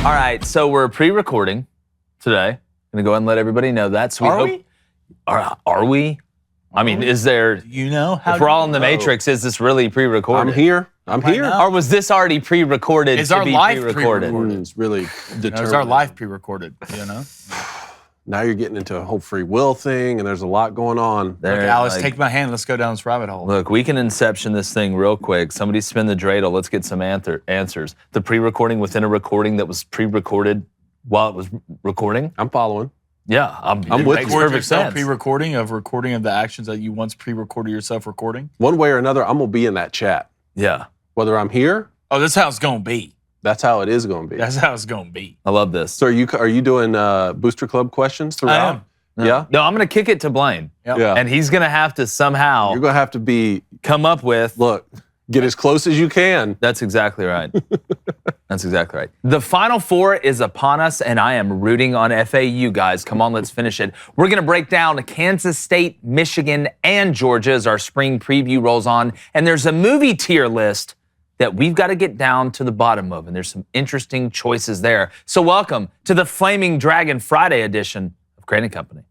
All right, so we're pre-recording today. I'm going to go ahead and let everybody know that. So Are we? I mean, is there... You know? How if we're all in the Matrix, is this really pre-recorded? I'm here. Now? Or was this already pre-recorded Is our life pre-recorded? It's really determined. Is our life pre-recorded, you know? Now you're getting into a whole free will thing, and there's a lot going on. Look, Alice, take my hand. Let's go down this rabbit hole. Look, we can inception this thing real quick. Somebody spin the dreidel. Let's get some answers. The pre-recording within a recording that was pre-recorded while it was recording? I'm following. Yeah, I'm with you. Perfect sense. Pre-recording of the actions that you once pre-recorded yourself recording? One way or another, I'm going to be in that chat. Yeah. Whether I'm here. Oh, that's how it's going to be. That's how it is going to be. That's how it's going to be. I love this. So are you doing Booster Club questions throughout? I am. Yeah? No, I'm going to kick it to Blaine. Yep. Yeah. And he's going to have to somehow... You're going to have to come up with... Look, get as close as you can. That's exactly right. That's exactly right. The Final Four is upon us, and I am rooting on FAU, guys. Come on, let's finish it. We're going to break down Kansas State, Michigan, and Georgia as our spring preview rolls on. And there's a movie tier list that we've got to get down to the bottom of, and there's some interesting choices there. So welcome to the Flaming Dragon Friday edition of Crane & Company.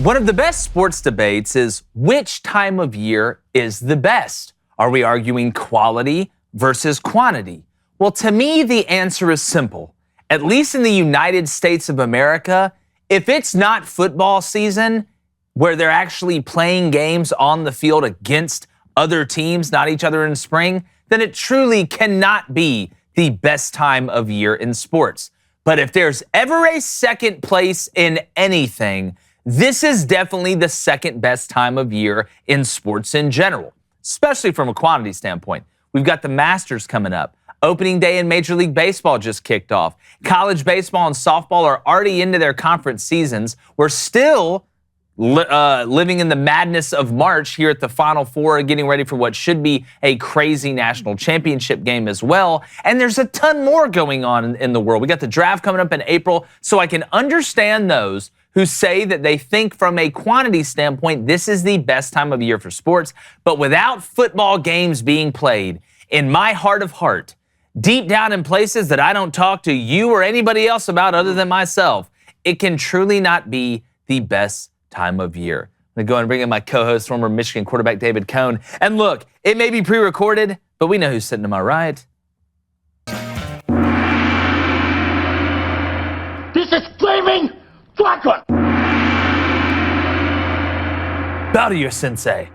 One of the best sports debates is which time of year is the best? Are we arguing quality versus quantity? Well, to me, the answer is simple. At least in the United States of America, if it's not football season, where they're actually playing games on the field against other teams, not each other in spring, then it truly cannot be the best time of year in sports. But if there's ever a second place in anything, this is definitely the second best time of year in sports in general, especially from a quantity standpoint. We've got the Masters coming up. Opening day in Major League Baseball just kicked off. College baseball and softball are already into their conference seasons. We're still living in the madness of March here at the Final Four, getting ready for what should be a crazy national championship game as well. And there's a ton more going on in the world. We got the draft coming up in April, so I can understand those who say that they think from a quantity standpoint, this is the best time of year for sports. But without football games being played, in my heart of heart, deep down in places that I don't talk to you or anybody else about other than myself, it can truly not be the best time of year. I'm going to go and bring in my co-host, former Michigan quarterback David Cohn. And look, it may be pre-recorded, but we know who's sitting to my right. This is Flaming Dragon! Bow to your sensei.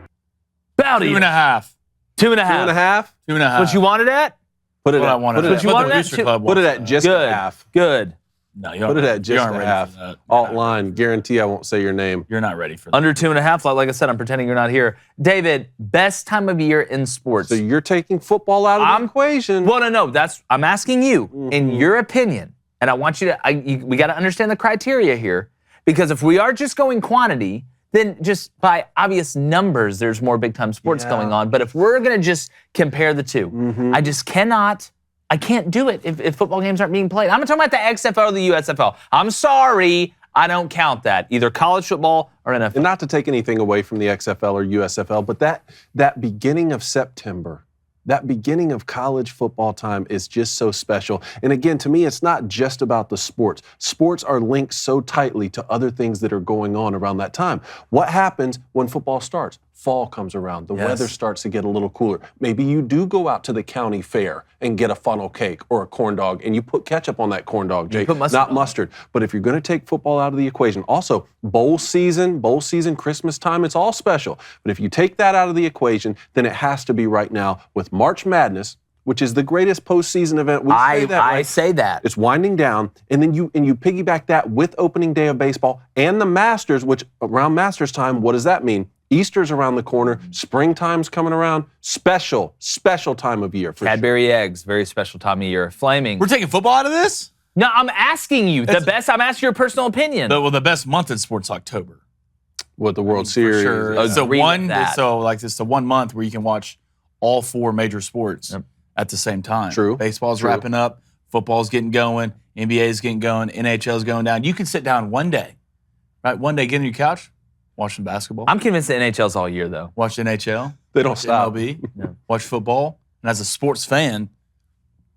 Bow to you. 2.5. 2.5. 2.5? 2.5. What you wanted at? Put it What at, I wanted. put it What you at, wanted at? put it at just Good. a half. Good. No, you Put it at just aren't a ready half. for that. Alt line. Guarantee I won't say your name. You're not ready for that. Under 2.5. Like I said, I'm pretending you're not here. David, best time of year in sports. So you're taking football out of the equation. Well, no. I'm asking you, in your opinion, and I want you to, we got to understand the criteria here, because if we are just going quantity, then just by obvious numbers, there's more big time sports going on. But if we're going to just compare the two, I can't do it if football games aren't being played. I'm not talking about the XFL or the USFL. I'm sorry, I don't count that. Either college football or NFL. And not to take anything away from the XFL or USFL, but that beginning of September, that beginning of college football time is just so special. And again, to me, it's not just about the sports. Sports are linked so tightly to other things that are going on around that time. What happens when football starts? Fall comes around. The weather starts to get a little cooler. Maybe you do go out to the county fair and get a funnel cake or a corn dog, and you put ketchup on that corn dog, Jake, not mustard. But if you're going to take football out of the equation, also bowl season, Christmas time, it's all special. But if you take that out of the equation, then it has to be right now with March Madness, which is the greatest postseason event. I say that. It's winding down, and then you piggyback that with opening day of baseball and the Masters, which around Masters time, what does that mean? Easter's around the corner. Springtime's coming around. Special time of year. Cadbury eggs, very special time of year. Flaming. We're taking football out of this? No, I'm asking you. I'm asking your personal opinion. The best month in sports, October. With the World For Series. sure. Agree So with that. it's the 1 month where you can watch all 4 major sports at the same time. True. Baseball's True. wrapping up, football's getting going, NBA's getting going, NHL's going down. You can sit down one day, right? One day, get on your couch, watch some basketball, I'm convinced the NHL's all year, though. watch NHL, They don't watch stop. MLB, watch football. And as a sports fan,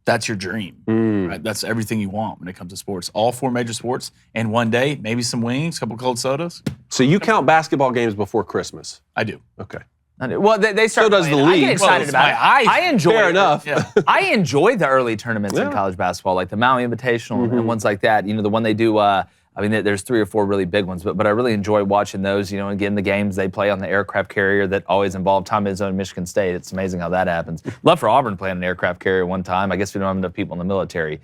that's your dream. Right? That's everything you want when it comes to sports. All 4 major sports, and one day, maybe some wings, a couple cold sodas. So you count basketball games before Christmas? I do. Okay. Well, they start. So does the playing. I league. get excited Well, about it. my I enjoy. Fair it. enough. Yeah. I enjoy the early tournaments in Yeah. college basketball, like the Maui Invitational and ones like that. You know, the one they do. I mean, there's 3 or 4 really big ones, but I really enjoy watching those. You know, again, the games they play on the aircraft carrier that always involve Tom Izzo and Michigan State. It's amazing how that happens. Love for Auburn playing an aircraft carrier one time. I guess we don't have enough people in the military.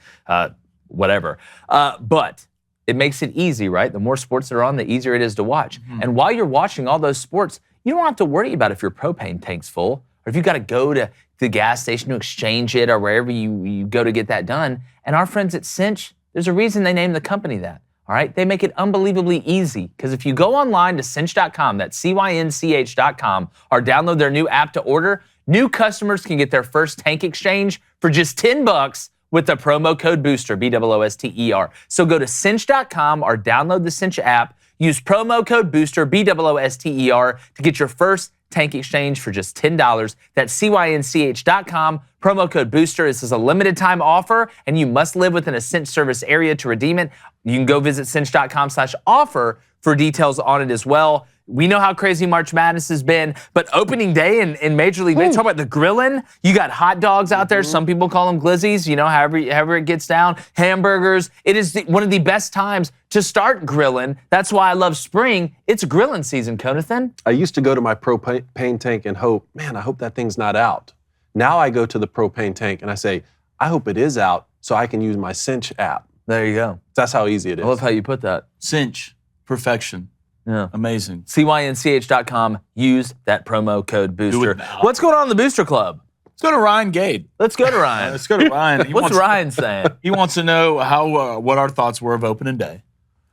Whatever. But it makes it easy, right? The more sports that are on, the easier it is to watch. And while you're watching all those sports, you don't have to worry about if your propane tank's full or if you got to go to the gas station to exchange it or wherever you go to get that done. And our friends at Cinch, there's a reason they named the company that. All right, they make it unbelievably easy because if you go online to cinch.com, that's CYNCH.com, or download their new app to order, new customers can get their first tank exchange for just $10 with the promo code BOOSTER, BOOSTER. So go to cinch.com or download the Cinch app, use promo code BOOSTER, BOOSTER, to get your first tank exchange for just $10. That's CYNCH.com. Promo code BOOSTER. This is a limited time offer, and you must live within a Cinch service area to redeem it. You can go visit cinch.com/offer for details on it as well. We know how crazy March Madness has been, but opening day in Major League Baseball, talk about the grilling. You got hot dogs out there. Some people call them glizzies, you know, however it gets down. Hamburgers. It is one of the best times to start grilling. That's why I love spring. It's grilling season, Conathan. I used to go to my propane tank and hope, man, I hope that thing's not out. Now I go to the propane tank and I say, I hope it is out so I can use my Cinch app. There you go. That's how easy it is. I love how you put that. Cinch, perfection. Yeah. Amazing. CYNCH.com. Use that promo code BOOSTER. it now. What's going on in the Booster Club? Let's go to Ryan Gade. Let's go to Ryan. Let's go to Ryan. What's Ryan saying? He wants to know how what our thoughts were of opening day.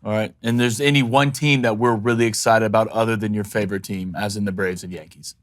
All right. And there's any one team that we're really excited about other than your favorite team, as in the Braves and Yankees.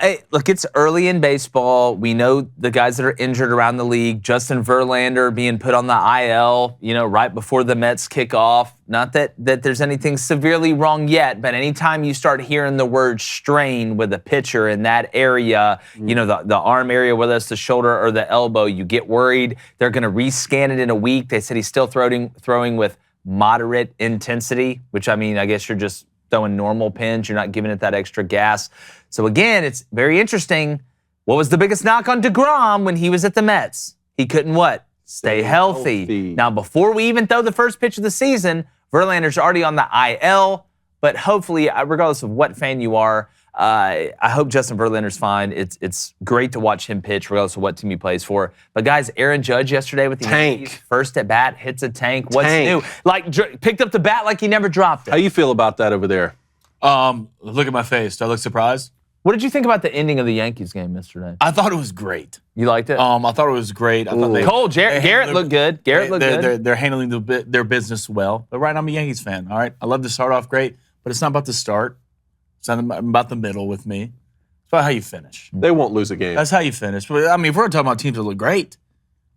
Hey, look, it's early in baseball. We know the guys that are injured around the league. Justin Verlander being put on the IL, you know, right before the Mets kick off. Not that there's anything severely wrong yet, but anytime you start hearing the word strain with a pitcher in that area, you know, the arm area, whether it's the shoulder or the elbow, you get worried. They're going to rescan it in a week. They said he's still throwing with moderate intensity, which, I mean, I guess you're just throwing normal pins. You're not giving it that extra gas. So again, it's very interesting. What was the biggest knock on DeGrom when he was at the Mets? He couldn't what? Stay healthy. Now, before we even throw the first pitch of the season, Verlander's already on the IL, but hopefully, regardless of what fan you are, I hope Justin Verlander's fine. It's great to watch him pitch, regardless of what team he plays for. But guys, Aaron Judge yesterday with the Yankees, first at bat, hits a tank. What's new? Like picked up the bat like he never dropped it. How you feel about that over there? Look at my face. Do I look surprised? What did you think about the ending of the Yankees game yesterday? I thought it was great. You liked it? I thought it was great. I thought Cole, Garrett looked good. Garrett looked good. They're handling their business well. But right now, I'm a Yankees fan. All right, I love to start off great, but it's not about the start. It's not about the middle with me. It's about how you finish. They won't lose a game. That's how you finish. But I mean, if we're talking about teams that look great,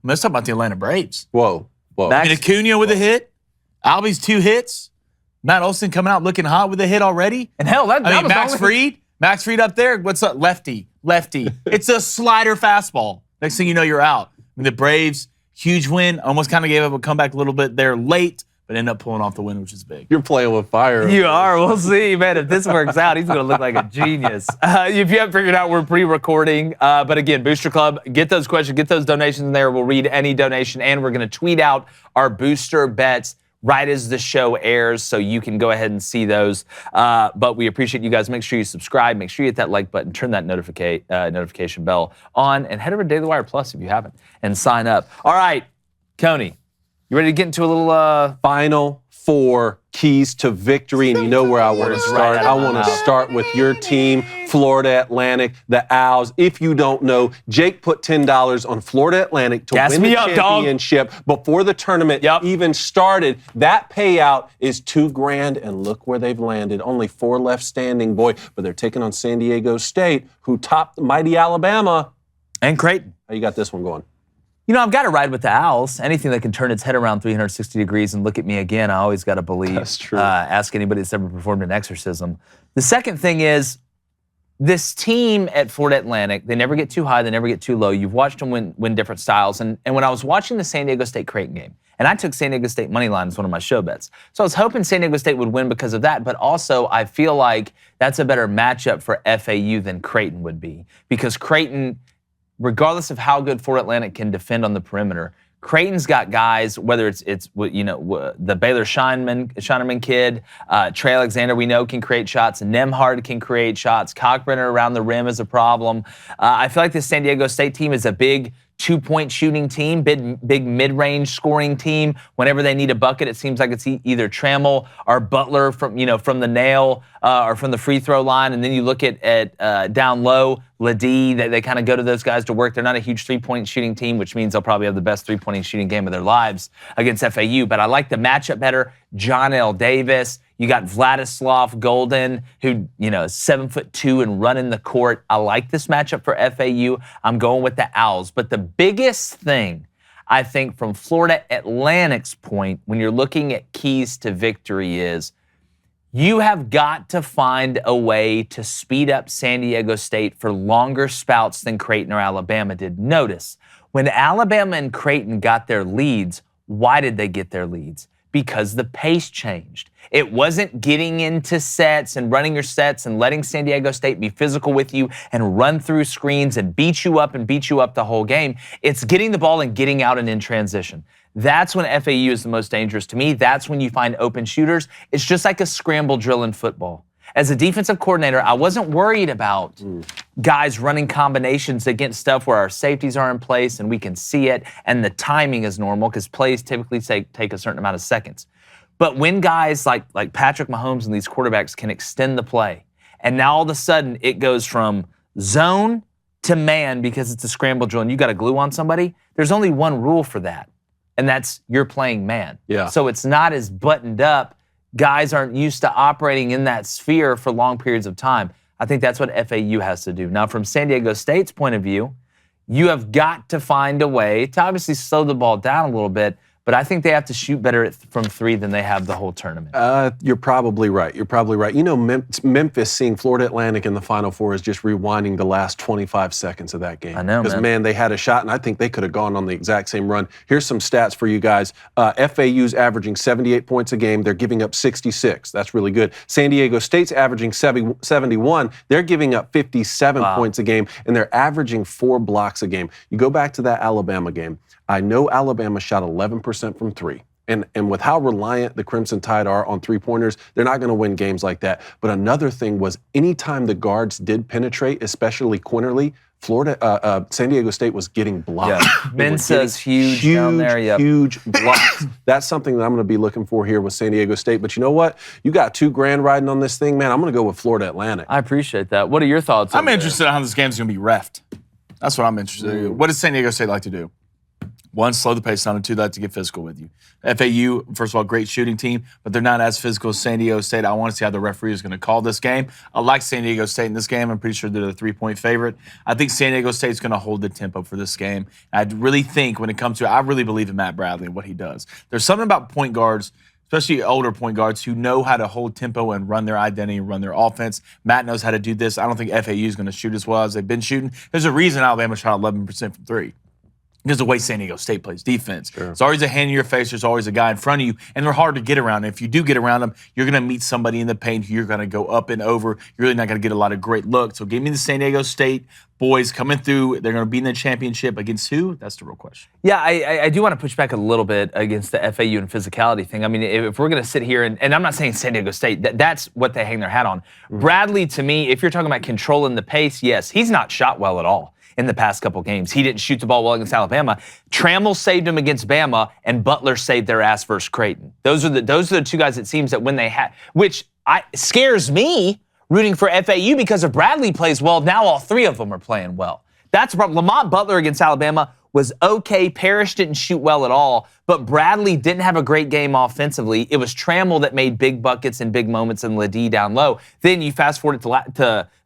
let's talk about the Atlanta Braves. Whoa. I mean, Acuna with a hit, Albies 2 hits, Matt Olson coming out looking hot with a hit already. And hell, that was Max Fried up there. What's up? Lefty. It's a slider fastball. Next thing you know, you're out. I mean, the Braves, huge win. Almost kind of gave up a comeback a little bit there late, but ended up pulling off the win, which is big. You're playing with fire. You are. We'll see, man. If this works out, he's going to look like a genius. If you haven't figured out, we're pre-recording. But again, Booster Club, get those questions, get those donations in there. We'll read any donation, and we're going to tweet out our booster bets right as the show airs, so you can go ahead and see those. But we appreciate you guys. Make sure you subscribe. Make sure you hit that like button. Turn that notification bell on. And head over to Daily Wire Plus if you haven't. And sign up. All right, Coney. You ready to get into a little Final four keys to victory, and you know where I want to start. I want to start with your team, Florida Atlantic, the Owls. If you don't know, Jake put $10 on Florida Atlantic to win the championship before the tournament even started. That payout is $2,000, and look where they've landed. Only 4 left standing, boy, but they're taking on San Diego State, who topped the mighty Alabama. And Creighton. How you got this one going? You know, I've got to ride with the Owls. Anything that can turn its head around 360 degrees and look at me again, I always got to believe. That's true. Ask anybody that's ever performed an exorcism. The second thing is, this team at Florida Atlantic, they never get too high, they never get too low. You've watched them win different styles. And when I was watching the San Diego State Creighton game, and I took San Diego State money line as one of my show bets. So I was hoping San Diego State would win because of that, but also I feel like that's a better matchup for FAU than Creighton would be. Because Creighton, regardless of how good Florida Atlantic can defend on the perimeter, Creighton's got guys, whether it's the Baylor Scheinerman kid, Trey Alexander we know can create shots, Nembhard can create shots, Cockbrenner around the rim is a problem. I feel like the San Diego State team is a big 2-point shooting team, big mid-range scoring team. Whenever they need a bucket, it seems like it's either Trammell or Butler from the nail or from the free throw line. And then you look at down low, Ladie, they kind of go to those guys to work. They're not a huge 3-point shooting team, which means they'll probably have the best 3-point shooting game of their lives against FAU. But I like the matchup better. John L. Davis. You got Vladislav Golden, who, is 7'2" and running the court. I like this matchup for FAU. I'm going with the Owls. But the biggest thing, I think, from Florida Atlantic's point, when you're looking at keys to victory is, you have got to find a way to speed up San Diego State for longer spouts than Creighton or Alabama did. Notice, when Alabama and Creighton got their leads, why did they get their leads? Because the pace changed. It wasn't getting into sets and running your sets and letting San Diego State be physical with you and run through screens and beat you up the whole game. It's getting the ball and getting out and in transition. That's when FAU is the most dangerous to me. That's when you find open shooters. It's just like a scramble drill in football. As a defensive coordinator, I wasn't worried about guys running combinations against stuff where our safeties are in place and we can see it and the timing is normal because plays typically take a certain amount of seconds. But when guys like Patrick Mahomes and these quarterbacks can extend the play, and now all of a sudden it goes from zone to man because it's a scramble drill and you got to glue on somebody, there's only one rule for that, and that's you're playing man. Yeah. So it's not as buttoned up. Guys aren't used to operating in that sphere for long periods of time. I think that's what FAU has to do. Now, from San Diego State's point of view, you have got to find a way to obviously slow the ball down a little bit, but I think they have to shoot better from 3 than they have the whole tournament. You're probably right. Memphis seeing Florida Atlantic in the Final Four is just rewinding the last 25 seconds of that game. I know, because, man, they had a shot, and I think they could have gone on the exact same run. Here's some stats for you guys. FAU's averaging 78 points a game. They're giving up 66. That's really good. San Diego State's averaging 71. They're giving up 57 points a game, and they're averaging 4 blocks a game. You go back to that Alabama game. I know Alabama shot 11% from 3. And with how reliant the Crimson Tide are on three-pointers, they're not going to win games like that. But another thing was anytime the guards did penetrate, especially Quinterly, San Diego State was getting blocked. Yeah. Mensa's huge down there. Yep. Huge blocks. That's something that I'm going to be looking for here with San Diego State. But you know what? You got $2,000 riding on this thing, man. I'm going to go with Florida Atlantic. I appreciate that. What are your thoughts? I'm interested in how this game's going to be reffed. That's what I'm interested in. What does San Diego State like to do? 1, slow the pace down, and 2, they like to get physical with you. FAU, first of all, great shooting team, but they're not as physical as San Diego State. I want to see how the referee is going to call this game. I like San Diego State in this game. I'm pretty sure they're the 3-point favorite. I think San Diego State's going to hold the tempo for this game. I really think when it comes to it, I really believe in Matt Bradley and what he does. There's something about point guards, especially older point guards, who know how to hold tempo and run their identity and run their offense. Matt knows how to do this. I don't think FAU is going to shoot as well as they've been shooting. There's a reason Alabama shot 11% from 3. Because the way San Diego State plays defense. Sure. There's always a hand in your face. There's always a guy in front of you. And they're hard to get around. And if you do get around them, you're going to meet somebody in the paint who you're going to go up and over. You're really not going to get a lot of great looks. So give me the San Diego State boys coming through. They're going to be in the championship against who? That's the real question. Yeah, I do want to push back a little bit against the FAU and physicality thing. I mean, if we're going to sit here, and I'm not saying San Diego State, that's what they hang their hat on. Bradley, to me, if you're talking about controlling the pace, yes, he's not shot well at all. in the past couple games. He didn't shoot the ball well against Alabama. Trammell saved him against Bama, and Butler saved their ass versus Creighton. Those are the two guys, it seems, that when they had, which scares me rooting for FAU, because if Bradley plays well, now all three of them are playing well. That's the problem. Lamont Butler against Alabama was okay. Parrish didn't shoot well at all, but Bradley didn't have a great game offensively. It was Trammell that made big buckets and big moments and Ledee down low. Then you fast forward to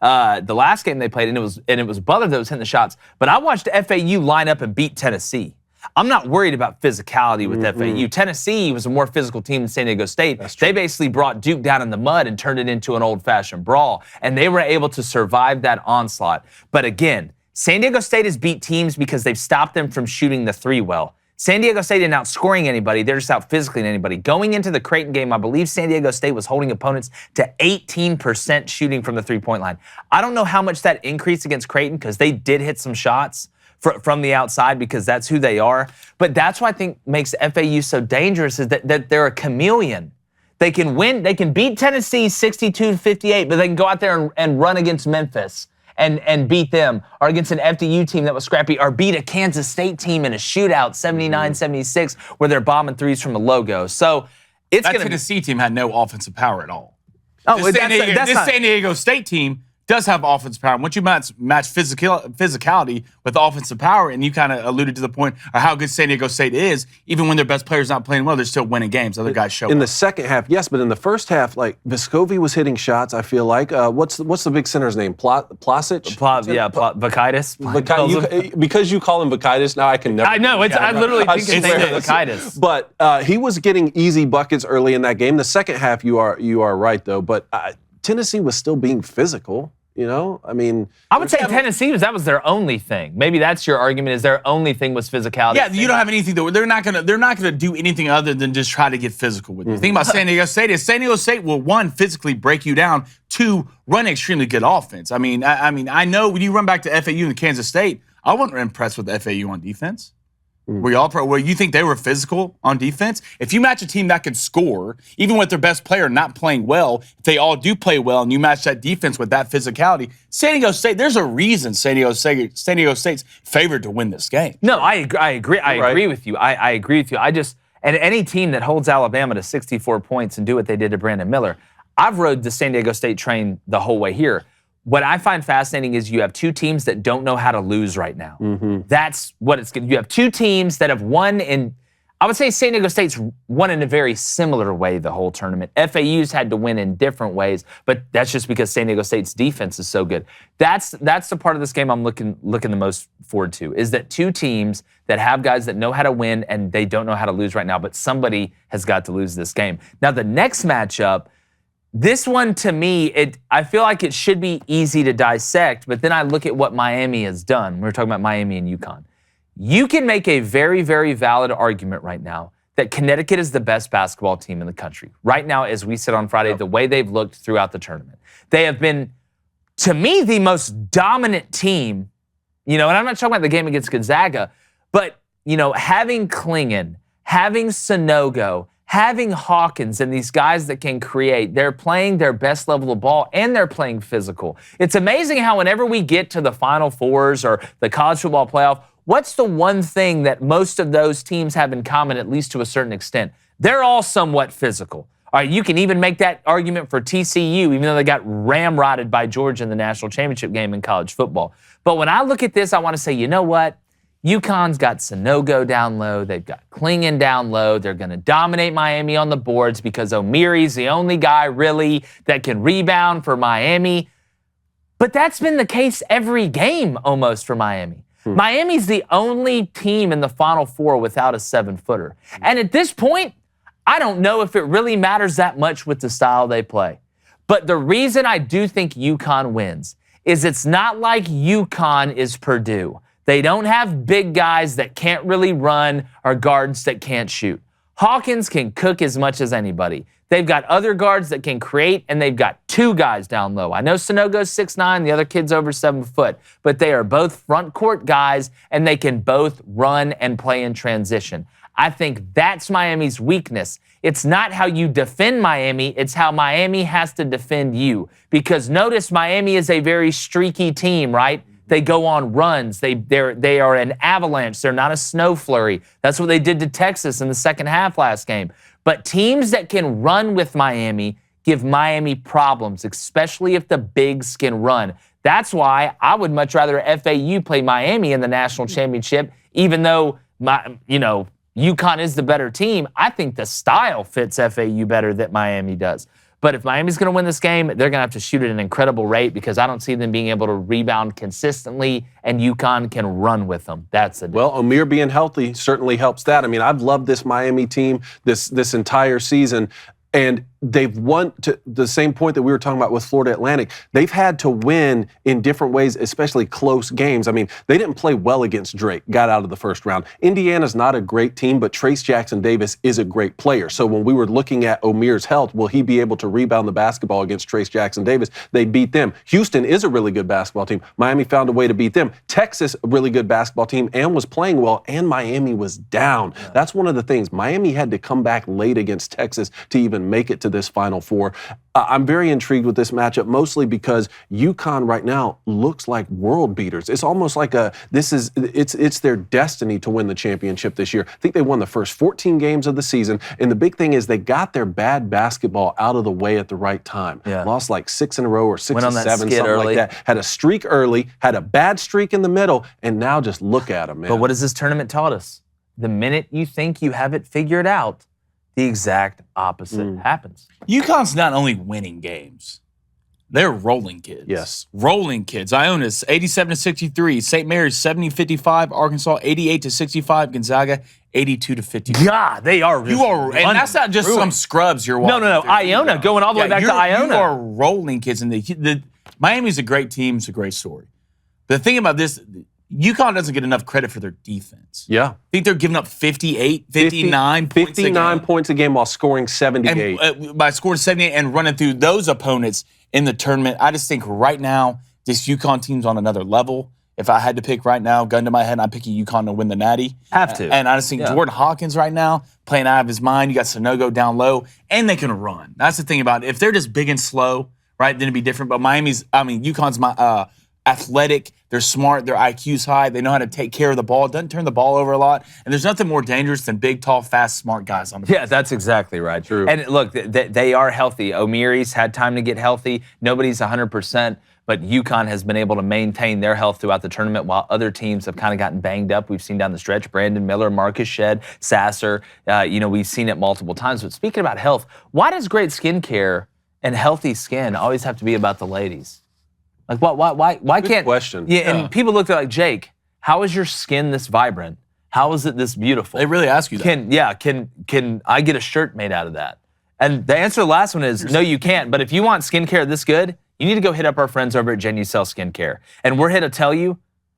the last game they played, and it was Butler that was hitting the shots. But I watched FAU line up and beat Tennessee. I'm not worried about physicality with FAU. Tennessee was a more physical team than San Diego State. They basically brought Duke down in the mud and turned it into an old-fashioned brawl, and they were able to survive that onslaught. But again, San Diego State has beat teams because they've stopped them from shooting the three well. San Diego State isn't out scoring anybody. They're just out physically anybody. Going into the Creighton game, I believe San Diego State was holding opponents to 18% shooting from the three-point line. I don't know how much that increased against Creighton, because they did hit some shots from the outside, because that's who they are. But that's what I think makes FAU so dangerous, is that they're a chameleon. They can win. They can beat Tennessee 62-58, but they can go out there and run against Memphis and beat them, or against an FDU team that was scrappy, or beat a Kansas State team in a shootout 79-76 where they're bombing threes from the logo. So it's that Tennessee team had no offensive power at all. Oh, this San Diego State team does have offensive power. Once you match physicality with offensive power, and you kind of alluded to the point of how good San Diego State is, even when their best player's not playing well, they're still winning games. Other guys show up. In the second half, yes, but in the first half, like, Vescovi was hitting shots, I feel like. What's the big center's name? Plasic? Vakaitis. Because you call him Vakaitis, now I can never. I know. I literally think his name is Vakaitis. But he was getting easy buckets early in that game. The second half, you are right, though. But Tennessee was still being physical. You know, I mean, I would say Tennessee that was their only thing. Maybe that's your argument, is their only thing was physicality. Yeah, you don't have anything though. They're not gonna do anything other than just try to get physical with you. The thing about San Diego State is San Diego State will, one, physically break you down, two, run extremely good offense. I mean, I know when you run back to FAU and Kansas State, I wasn't impressed with FAU on defense. Where you think they were physical on defense? If you match a team that can score, even with their best player not playing well, if they all do play well, and you match that defense with that physicality, San Diego State, there's a reason San Diego State's favored to win this game. No, I agree. I agree with you. I agree with you. And any team that holds Alabama to 64 points and do what they did to Brandon Miller, I've rode the San Diego State train the whole way here. What I find fascinating is you have two teams that don't know how to lose right now. That's what it's good. You have two teams that have won in, I would say San Diego State's won in a very similar way the whole tournament. FAU's had to win in different ways, but that's just because San Diego State's defense is so good. That's the part of this game I'm looking the most forward to, is that two teams that have guys that know how to win and they don't know how to lose right now, but somebody has got to lose this game. Now the next matchup, this one, to me, I feel like it should be easy to dissect, but then I look at what Miami has done. We were talking about Miami and UConn. You can make a very, very valid argument right now that Connecticut is the best basketball team in the country. Right now, as we said on Friday, the way they've looked throughout the tournament. They have been, to me, the most dominant team, and I'm not talking about the game against Gonzaga, but, having Klingon, having Sonogo, having Hawkins and these guys that can create, they're playing their best level of ball and they're playing physical. It's amazing how whenever we get to the Final Fours or the college football playoff, what's the one thing that most of those teams have in common, at least to a certain extent? They're all somewhat physical. All right, you can even make that argument for TCU, even though they got ramrodded by Georgia in the national championship game in college football. But when I look at this, I want to say, you know what? UConn's got Sonogo down low. They've got Klingon down low. They're going to dominate Miami on the boards because O'Meary's the only guy really that can rebound for Miami. But that's been the case every game almost for Miami. Miami's the only team in the Final Four without a 7-footer. And at this point, I don't know if it really matters that much with the style they play. But the reason I do think UConn wins is it's not like UConn is Purdue. They don't have big guys that can't really run or guards that can't shoot. Hawkins can cook as much as anybody. They've got other guards that can create, and they've got two guys down low. I know Sonogo's 6'9", the other kid's over 7 foot, but they are both front court guys, and they can both run and play in transition. I think that's Miami's weakness. It's not how you defend Miami, it's how Miami has to defend you. Because notice Miami is a very streaky team, right? They go on runs. They are an avalanche. They're not a snow flurry. That's what they did to Texas in the second half last game. But teams that can run with Miami give Miami problems, especially if the bigs can run. That's why I would much rather FAU play Miami in the national championship, even though UConn is the better team. I think the style fits FAU better than Miami does. But if Miami's going to win this game, they're going to have to shoot at an incredible rate because I don't see them being able to rebound consistently, and UConn can run with them. That's the Well, Amir being healthy certainly helps that. I mean, I've loved this Miami team this entire season. And they've won to the same point that we were talking about with Florida Atlantic. They've had to win in different ways, especially close games. I mean, they didn't play well against Drake, got out of the first round. Indiana's not a great team, but Trace Jackson Davis is a great player. So when we were looking at Omir's health, will he be able to rebound the basketball against Trace Jackson Davis? They beat them. Houston is a really good basketball team. Miami found a way to beat them. Texas, a really good basketball team, and was playing well, and Miami was down. Yeah. That's one of the things. Miami had to come back late against Texas to even make it to this Final Four. I'm very intrigued with this matchup, mostly because UConn right now looks like world beaters. It's almost like it's their destiny to win the championship this year. I think they won the first 14 games of the season, and the big thing is they got their bad basketball out of the way at the right time. Yeah. Lost like 6 in a row or 6 or 7, something early. Like that. Had a streak early, had a bad streak in the middle, and now just look at them, man. But what has this tournament taught us? The minute you think you have it figured out, the exact opposite happens. UConn's not only winning games, they're rolling kids. Yes. Rolling kids. Iona's 87-63, St. Mary's 70-55, Arkansas 88-65, Gonzaga 82-50. God, they are. And that's not just some scrubs you're watching. No. Iona, going all the way back to Iona. You are rolling kids. And Miami's a great team. It's a great story. But the thing about this, UConn doesn't get enough credit for their defense. Yeah. I think they're giving up 59 points a game while scoring 78. And, by scoring 78 and running through those opponents in the tournament, I just think right now this UConn team's on another level. If I had to pick right now, gun to my head, I'm picking UConn to win the Natty. Have to. And I just think Jordan Hawkins right now, playing out of his mind. You got Sanogo down low, and they can run. That's the thing about it. If they're just big and slow, right, then it'd be different. But UConn's athletic, they're smart, their IQ's high, they know how to take care of the ball, doesn't turn the ball over a lot, and there's nothing more dangerous than big, tall, fast, smart guys on the field. Yeah, that's exactly right. True. And look, they are healthy. Omiri's had time to get healthy. Nobody's 100%, but UConn has been able to maintain their health throughout the tournament while other teams have kind of gotten banged up. We've seen down the stretch, Brandon Miller, Marcus Shedd, Sasser. We've seen it multiple times. But speaking about health, why does great skincare and healthy skin always have to be about the ladies? Like, why Good can't... question. Yeah, and people look at like, Jake, how is your skin this vibrant? How is it this beautiful? They really ask you that. Can I get a shirt made out of that? And the answer to the last one is, no, you can't. But if you want skincare this good, you need to go hit up our friends over at Genucel Skincare. And we're here to tell you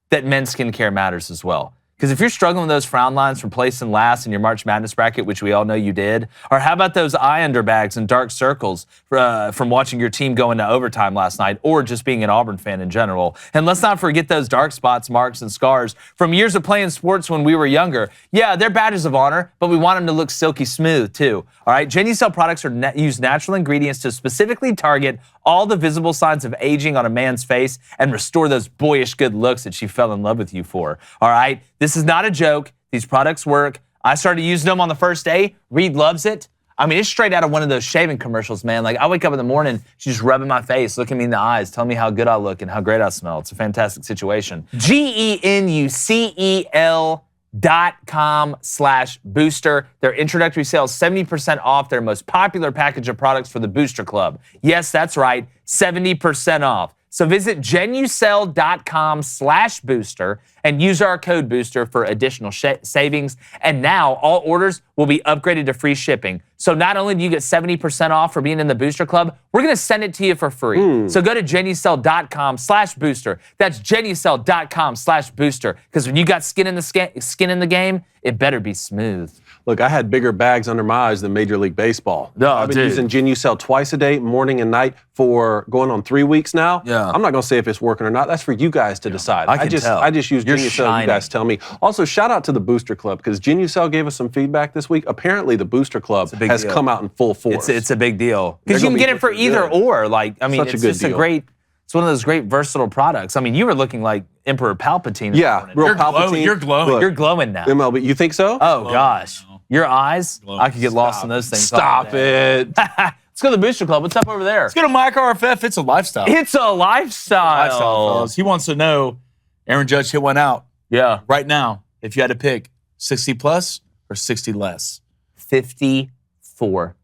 that men's skincare matters as well. Because if you're struggling with those frown lines from placing last in your March Madness bracket, which we all know you did, or how about those eye underbags and dark circles from watching your team go into overtime last night, or just being an Auburn fan in general. And let's not forget those dark spots, marks, and scars from years of playing sports when we were younger. Yeah, they're badges of honor, but we want them to look silky smooth too. All right, Genucel products use natural ingredients to specifically target all the visible signs of aging on a man's face and restore those boyish good looks that she fell in love with you for. All right, this is not a joke. These products work. I started using them on the first day. Reed loves it. I mean, it's straight out of one of those shaving commercials, man. Like, I wake up in the morning, she's just rubbing my face, looking me in the eyes, telling me how good I look and how great I smell. It's a fantastic situation. GENUCEL.com/booster. Their introductory sale is 70% off their most popular package of products for the Booster Club. Yes, that's right, 70% off. So visit GENUCEL.com/booster and use our code BOOSTER for additional savings. And now all orders will be upgraded to free shipping. So not only do you get 70% off for being in the Booster Club, we're going to send it to you for free. So go to GENUCEL.com/booster. That's GENUCEL.com/booster. Because when you got skin in the game, it better be smooth. Look, I had bigger bags under my eyes than Major League Baseball. No, I've been using Genucel twice a day, morning and night, for going on 3 weeks now. Yeah. I'm not going to say if it's working or not. That's for you guys to decide. I just use Genucel. You guys tell me. Also, shout out to the Booster Club, because Genucel gave us some feedback this week. Apparently, the Booster Club has come out in full force. It's a big deal. Because you can get it for either or. Like, I mean, it's just a great... It's one of those great versatile products. I mean, you were looking like Emperor Palpatine. this Yeah, morning. real You're glowing. Palpatine. You're glowing. Look, You're glowing now. MLB, you think so? Oh gosh, now. your eyes. Glowing. I could get lost in those things. all Stop day. it. Let's go to the Booster Club. What's up over there? Let's go to Mike RFF. It's a lifestyle. It's a lifestyle. Lifestyle, fellas. He wants to know, Aaron Judge hit one out. Yeah, Right now, if you had to pick 60 plus or 60 less. 54.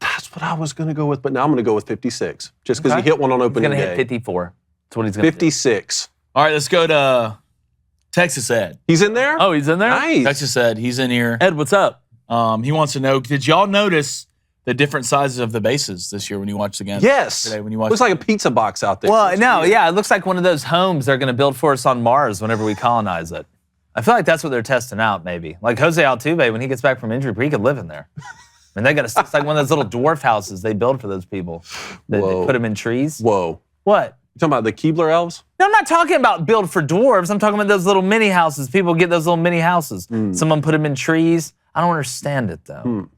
That's what I was going to go with, but now I'm going to go with 56, just because Okay. he hit one on He's opening gonna day. hit 54. That's what he's gonna do. 56. All right, let's go to Texas Ed. He's in there? Oh, he's in there. Nice. Texas Ed, he's in here. Ed, what's up? He wants to know, did y'all notice the different sizes of the bases this year when you watched the game? Yes. Today when you watched Looks like a pizza box out there. Well, It's no, weird. yeah, it looks like one of those homes they're going to build for us on Mars whenever we colonize it. I feel like that's what they're testing out, maybe. Like Jose Altuve, when he gets back from injury, he could live in there. And they got it's like one of those little dwarf houses they build for those people. They Whoa. put them in trees. Whoa. What? You talking about the Keebler elves? No, I'm not talking about build for dwarves. I'm talking about those little mini houses. People get those little mini houses. Someone put them in trees. I don't understand it, though.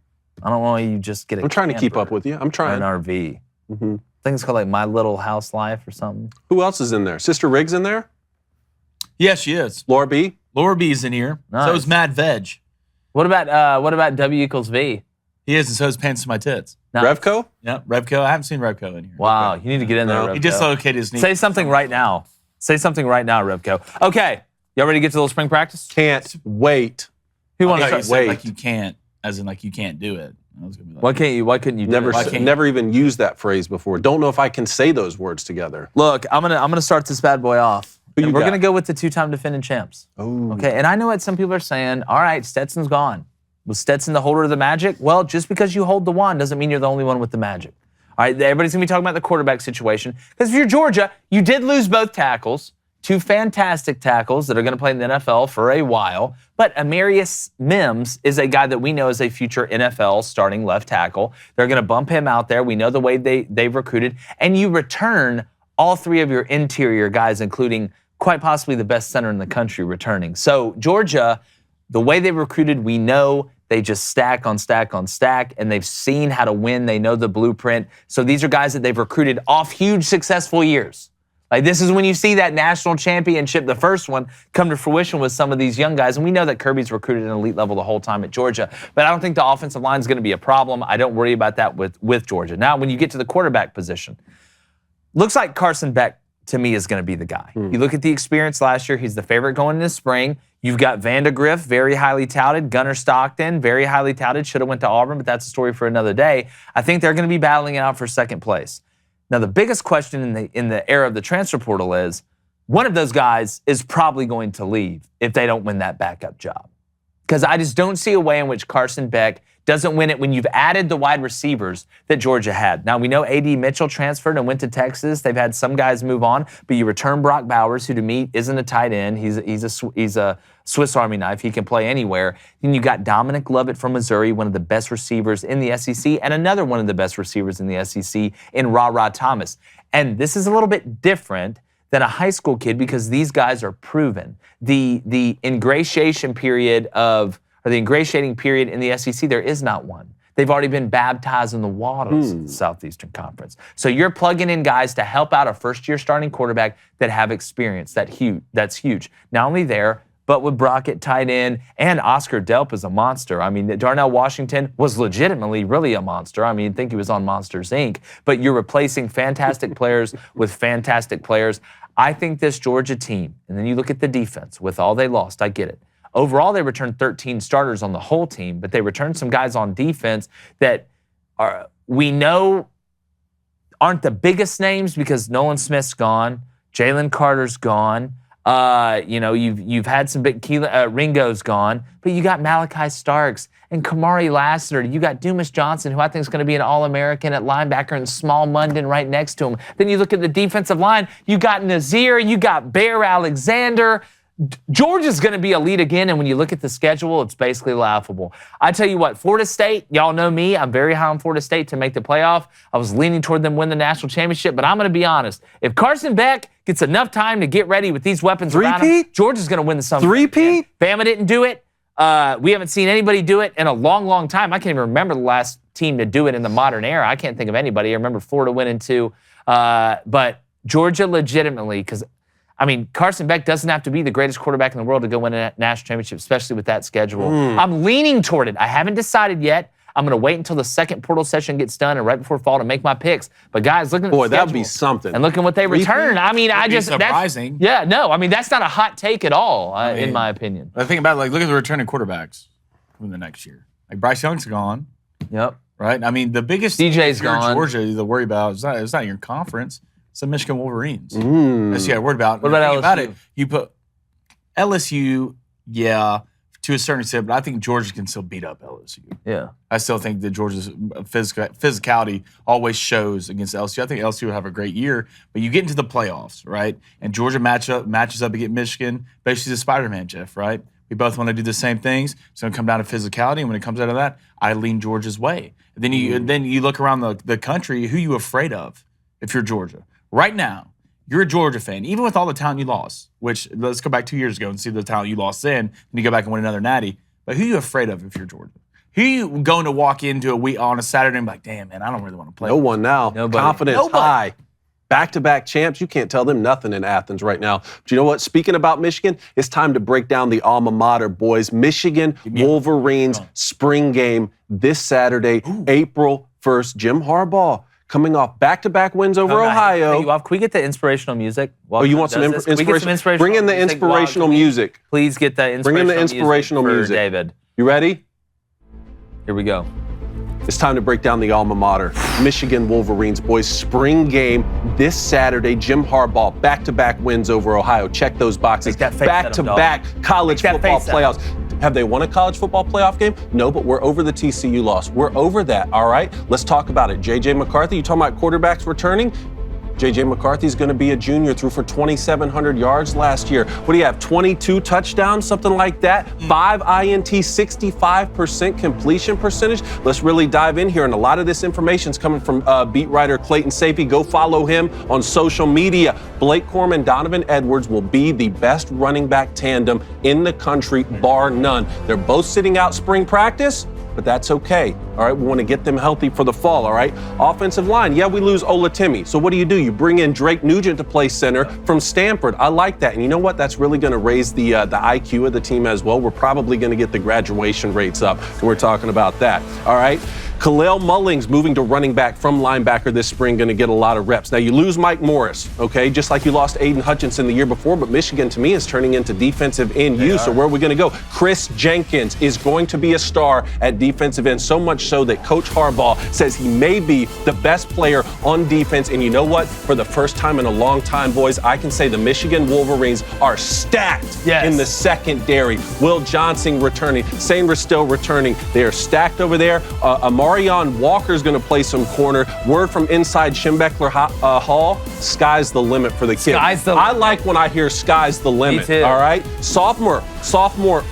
I don't know why you just get a I'm trying to keep camper up with you. I'm or trying. an RV. Mhm. I think it's called like My Little House Life or something. Who else is in there? Sister Riggs in there? Yeah, she is. Laura B? Laura B's in here. Nice. So is Mad Veg. What about W equals V? He is, and so is Pants to My Tits. Nice. Revco? Yep, Revco. I haven't seen Revco in here. Wow, you need to get in there, No. Revco. He dislocated his knee. Say something right now. Say something right now, Revco. Okay, y'all ready to get to a little spring practice? Can't wait. Who I wants thought to you start? said Wait. like you can't, as in like you can't do it. I was gonna be like, Why can't you? Why couldn't you? do Never, it? Why can't you? never even used that phrase before. Don't know if I can say those words together. Look, I'm gonna start this bad boy off. Who And you we're got? gonna go with the two-time defending champs. Oh. Okay, and I know what some people are saying. All right, Stetson's gone. Was Stetson the holder of the magic? Well, just because you hold the wand doesn't mean you're the only one with the magic. All right, everybody's gonna be talking about the quarterback situation. Because if you're Georgia, you did lose both tackles, two fantastic tackles that are gonna play in the NFL for a while. But Amarius Mims is a guy that we know is a future NFL starting left tackle. They're gonna bump him out there. We know the way they've recruited. And you return all three of your interior guys, including quite possibly the best center in the country returning. So Georgia, the way they recruited, we know they just stack on stack on stack, and they've seen how to win. They know the blueprint. So these are guys that they've recruited off huge successful years. Like this is when you see that national championship, the first one, come to fruition with some of these young guys. And we know that Kirby's recruited an elite level the whole time at Georgia, but I don't think the offensive line is going to be a problem. I don't worry about that with Georgia. Now, when you get to the quarterback position, looks like Carson Beck to me is going to be the guy. You look at the experience last year, he's the favorite going into spring. You've got Vandegrift, very highly touted. Gunnar Stockton, very highly touted. Should have went to Auburn, but that's a story for another day. I think they're going to be battling it out for second place. Now, the biggest question in the era of the transfer portal is, one of those guys is probably going to leave if they don't win that backup job. Because I just don't see a way in which Carson Beck doesn't win it when you've added the wide receivers that Georgia had. Now, we know A.D. Mitchell transferred and went to Texas. They've had some guys move on, but you return Brock Bowers, who to me isn't a tight end. He's a Swiss Army knife. He can play anywhere. Then you got Dominic Lovett from Missouri, one of the best receivers in the SEC, and another one of the best receivers in the SEC in Ra Thomas. And this is a little bit different than a high school kid because these guys are proven. The ingratiating period in the SEC, there is not one. They've already been baptized in the waters of the Southeastern Conference. So you're plugging in guys to help out a first-year starting quarterback that have experience. That's huge. Not only there, but with Brock at tight end, and Oscar Delp is a monster. I mean, Darnell Washington was legitimately really a monster. I mean, I think he was on Monsters, Inc., but you're replacing fantastic players with fantastic players. I think this Georgia team, and then you look at the defense, with all they lost, I get it. Overall, they returned 13 starters on the whole team, but they returned some guys on defense that we know aren't the biggest names because Nolan Smith's gone, Jalen Carter's gone. You've had some big Ringo's gone, but you got Malachi Starks and Kamari Lassiter. You got Dumas Johnson, who I think is going to be an All-American at linebacker, and Small Munden right next to him. Then you look at the defensive line. You got Nazir. You got Bear Alexander. Georgia's going to be elite again, and when you look at the schedule, it's basically laughable. I tell you what, Florida State, y'all know me. I'm very high on Florida State to make the playoff. I was leaning toward them win the national championship, but I'm going to be honest. If Carson Beck gets enough time to get ready with these weapons around him, Georgia's going to win the Sun Belt. Three-peat? Bama didn't do it. We haven't seen anybody do it in a long, long time. I can't even remember the last team to do it in the modern era. I can't think of anybody. I remember Florida winning too. But Georgia legitimately, because I mean, Carson Beck doesn't have to be the greatest quarterback in the world to go win a national championship, especially with that schedule. I'm leaning toward it. I haven't decided yet. I'm going to wait until the second portal session gets done and right before fall to make my picks. But guys, looking at the schedule, that'd be something. And looking what they return. I mean, surprising. That's not a hot take at all, in my opinion. I think about look at the returning quarterbacks from the next year. Like Bryce Young's gone. Yep. Right? I mean, the biggest DJ's thing for gone. Georgia to worry about is not your conference. It's the Michigan Wolverines. That's what you got to worry about. What about LSU? About it, you put LSU, to a certain extent, but I think Georgia can still beat up LSU. Yeah. I still think that Georgia's physicality always shows against LSU. I think LSU will have a great year, but you get into the playoffs, right? And Georgia matches up against Michigan, basically the Spider-Man, Jeff, right? We both want to do the same things. It's going to come down to physicality, and when it comes out of that, I lean Georgia's way. And then you look around the country, who are you afraid of if you're Georgia? Right now, you're a Georgia fan, even with all the talent you lost, which let's go back 2 years ago and see the talent you lost then, and you go back and win another natty. But who are you afraid of if you're Georgia? Who are you going to walk into a week on a Saturday and be like, damn, man, I don't really want to play? No one now. Nobody. Confidence high. Back-to-back champs. You can't tell them nothing in Athens right now. But you know what? Speaking about Michigan, it's time to break down the alma mater, boys. Michigan Wolverines spring game this Saturday, April 1st. Jim Harbaugh coming off back-to-back wins over Ohio. Can we get the inspirational music? You want some inspiration? Bring in the inspirational music. Please get the inspirational music. Bring in the inspirational music. David. You ready? Here we go. It's time to break down the alma mater. Michigan Wolverines, boys, spring game this Saturday. Jim Harbaugh, back-to-back wins over Ohio. Check those boxes. Back-to-back college football playoffs. Have they won a college football playoff game? No, but we're over the TCU loss. We're over that, all right? Let's talk about it. J.J. McCarthy, you talking about quarterbacks returning? J.J. McCarthy's going to be a junior, threw for 2,700 yards last year. What do you have, 22 touchdowns, something like that? 5 INT, 65% completion percentage. Let's really dive in here, and a lot of this information is coming from beat writer Clayton Sapie. Go follow him on social media. Blake Corum and Donovan Edwards will be the best running back tandem in the country, bar none. They're both sitting out spring practice, but that's okay. All right, we want to get them healthy for the fall, all right? Offensive line, we lose Olatimi. So what do? You bring in Drake Nugent to play center from Stanford. I like that. And you know what? That's really going to raise the IQ of the team as well. We're probably going to get the graduation rates up when we're talking about that, all right? Khalil Mullings moving to running back from linebacker this spring, going to get a lot of reps. Now, you lose Mike Morris, okay, just like you lost Aiden Hutchinson the year before, but Michigan, to me, is turning into defensive end use. So where are we going to go? Chris Jenkins is going to be a star at defensive end, so much so that Coach Harbaugh says he may be the best player on defense. And you know what? For the first time in a long time, boys, I can say the Michigan Wolverines are stacked in the secondary. Will Johnson returning, Sainris still returning. They are stacked over there. Marion Walker's going to play some corner. Word from inside Schembechler Hall, sky's the limit for the kid. I like when I hear sky's the limit. Me too. All right? Sophomore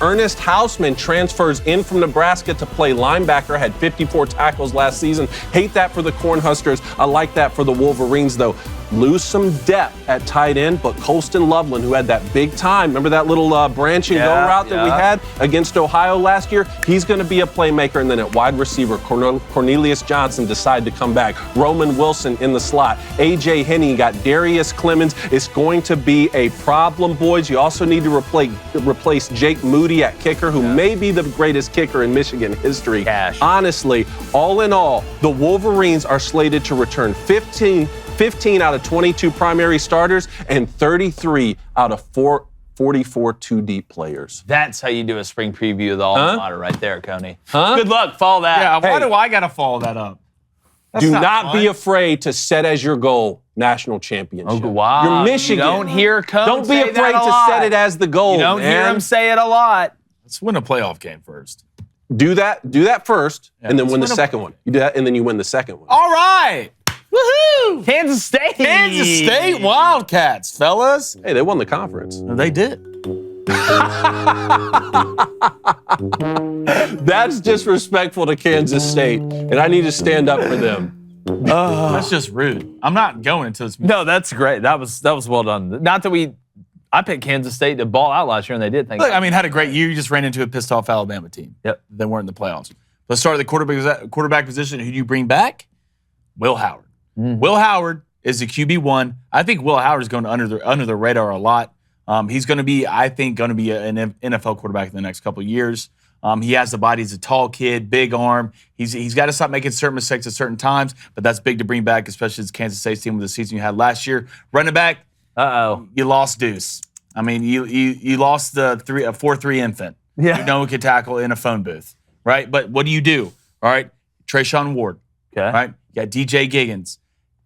Ernest Hausman transfers in from Nebraska to play linebacker, had 54 tackles last season. Hate that for the Cornhuskers. I like that for the Wolverines, though. Lose some depth at tight end, but Colston Loveland, who had that big time, remember that little branch and go route that we had against Ohio last year? He's going to be a playmaker. And then at wide receiver, Cornelius Johnson decided to come back. Roman Wilson in the slot. A.J. Henney, got Darius Clemens. It's going to be a problem, boys. You also need to replace Jake Moody at kicker, who may be the greatest kicker in Michigan history. Honestly, all in all, the Wolverines are slated to return 15 out of 22 primary starters and 33 out of 44 two-deep players. That's how you do a spring preview of the alma mater right there, Coney. Good luck. Follow that. Yeah, why do I got to follow that up? That's do not be afraid to set as your goal national championship. Oh, wow. You're Michigan. You don't hear Cone Don't be say afraid that a to lot. set it as the goal, You don't hear man. him say it a lot. Let's win a playoff game first. Do that first, and then win the second one. You do that, and then you win the second one. All right. Woohoo! Kansas State. Kansas State Wildcats, fellas. Hey, they won the conference. They did. That's disrespectful to Kansas State, and I need to stand up for them. That's just rude. I'm not going until it's. No, that's great. That was well done. Not that I picked Kansas State to ball out last year, and they did. Look, I mean, had a great year. You just ran into a pissed off Alabama team. Yep. They weren't in the playoffs. Let's start at the quarterback position. Who do you bring back? Will Howard. Will Howard is the QB1. I think Will Howard is going under the radar a lot. He's going to be, I think, an NFL quarterback in the next couple of years. He has the body. He's a tall kid, big arm. He's got to stop making certain mistakes at certain times, but that's big to bring back, especially as Kansas State's team with the season you had last year. Running back, you lost Deuce. I mean, you lost a 4-3 infant. Yeah. You no one could tackle in a phone booth, right? But what do? All right, Trayshawn Ward, Okay. right? You got DJ Giggins.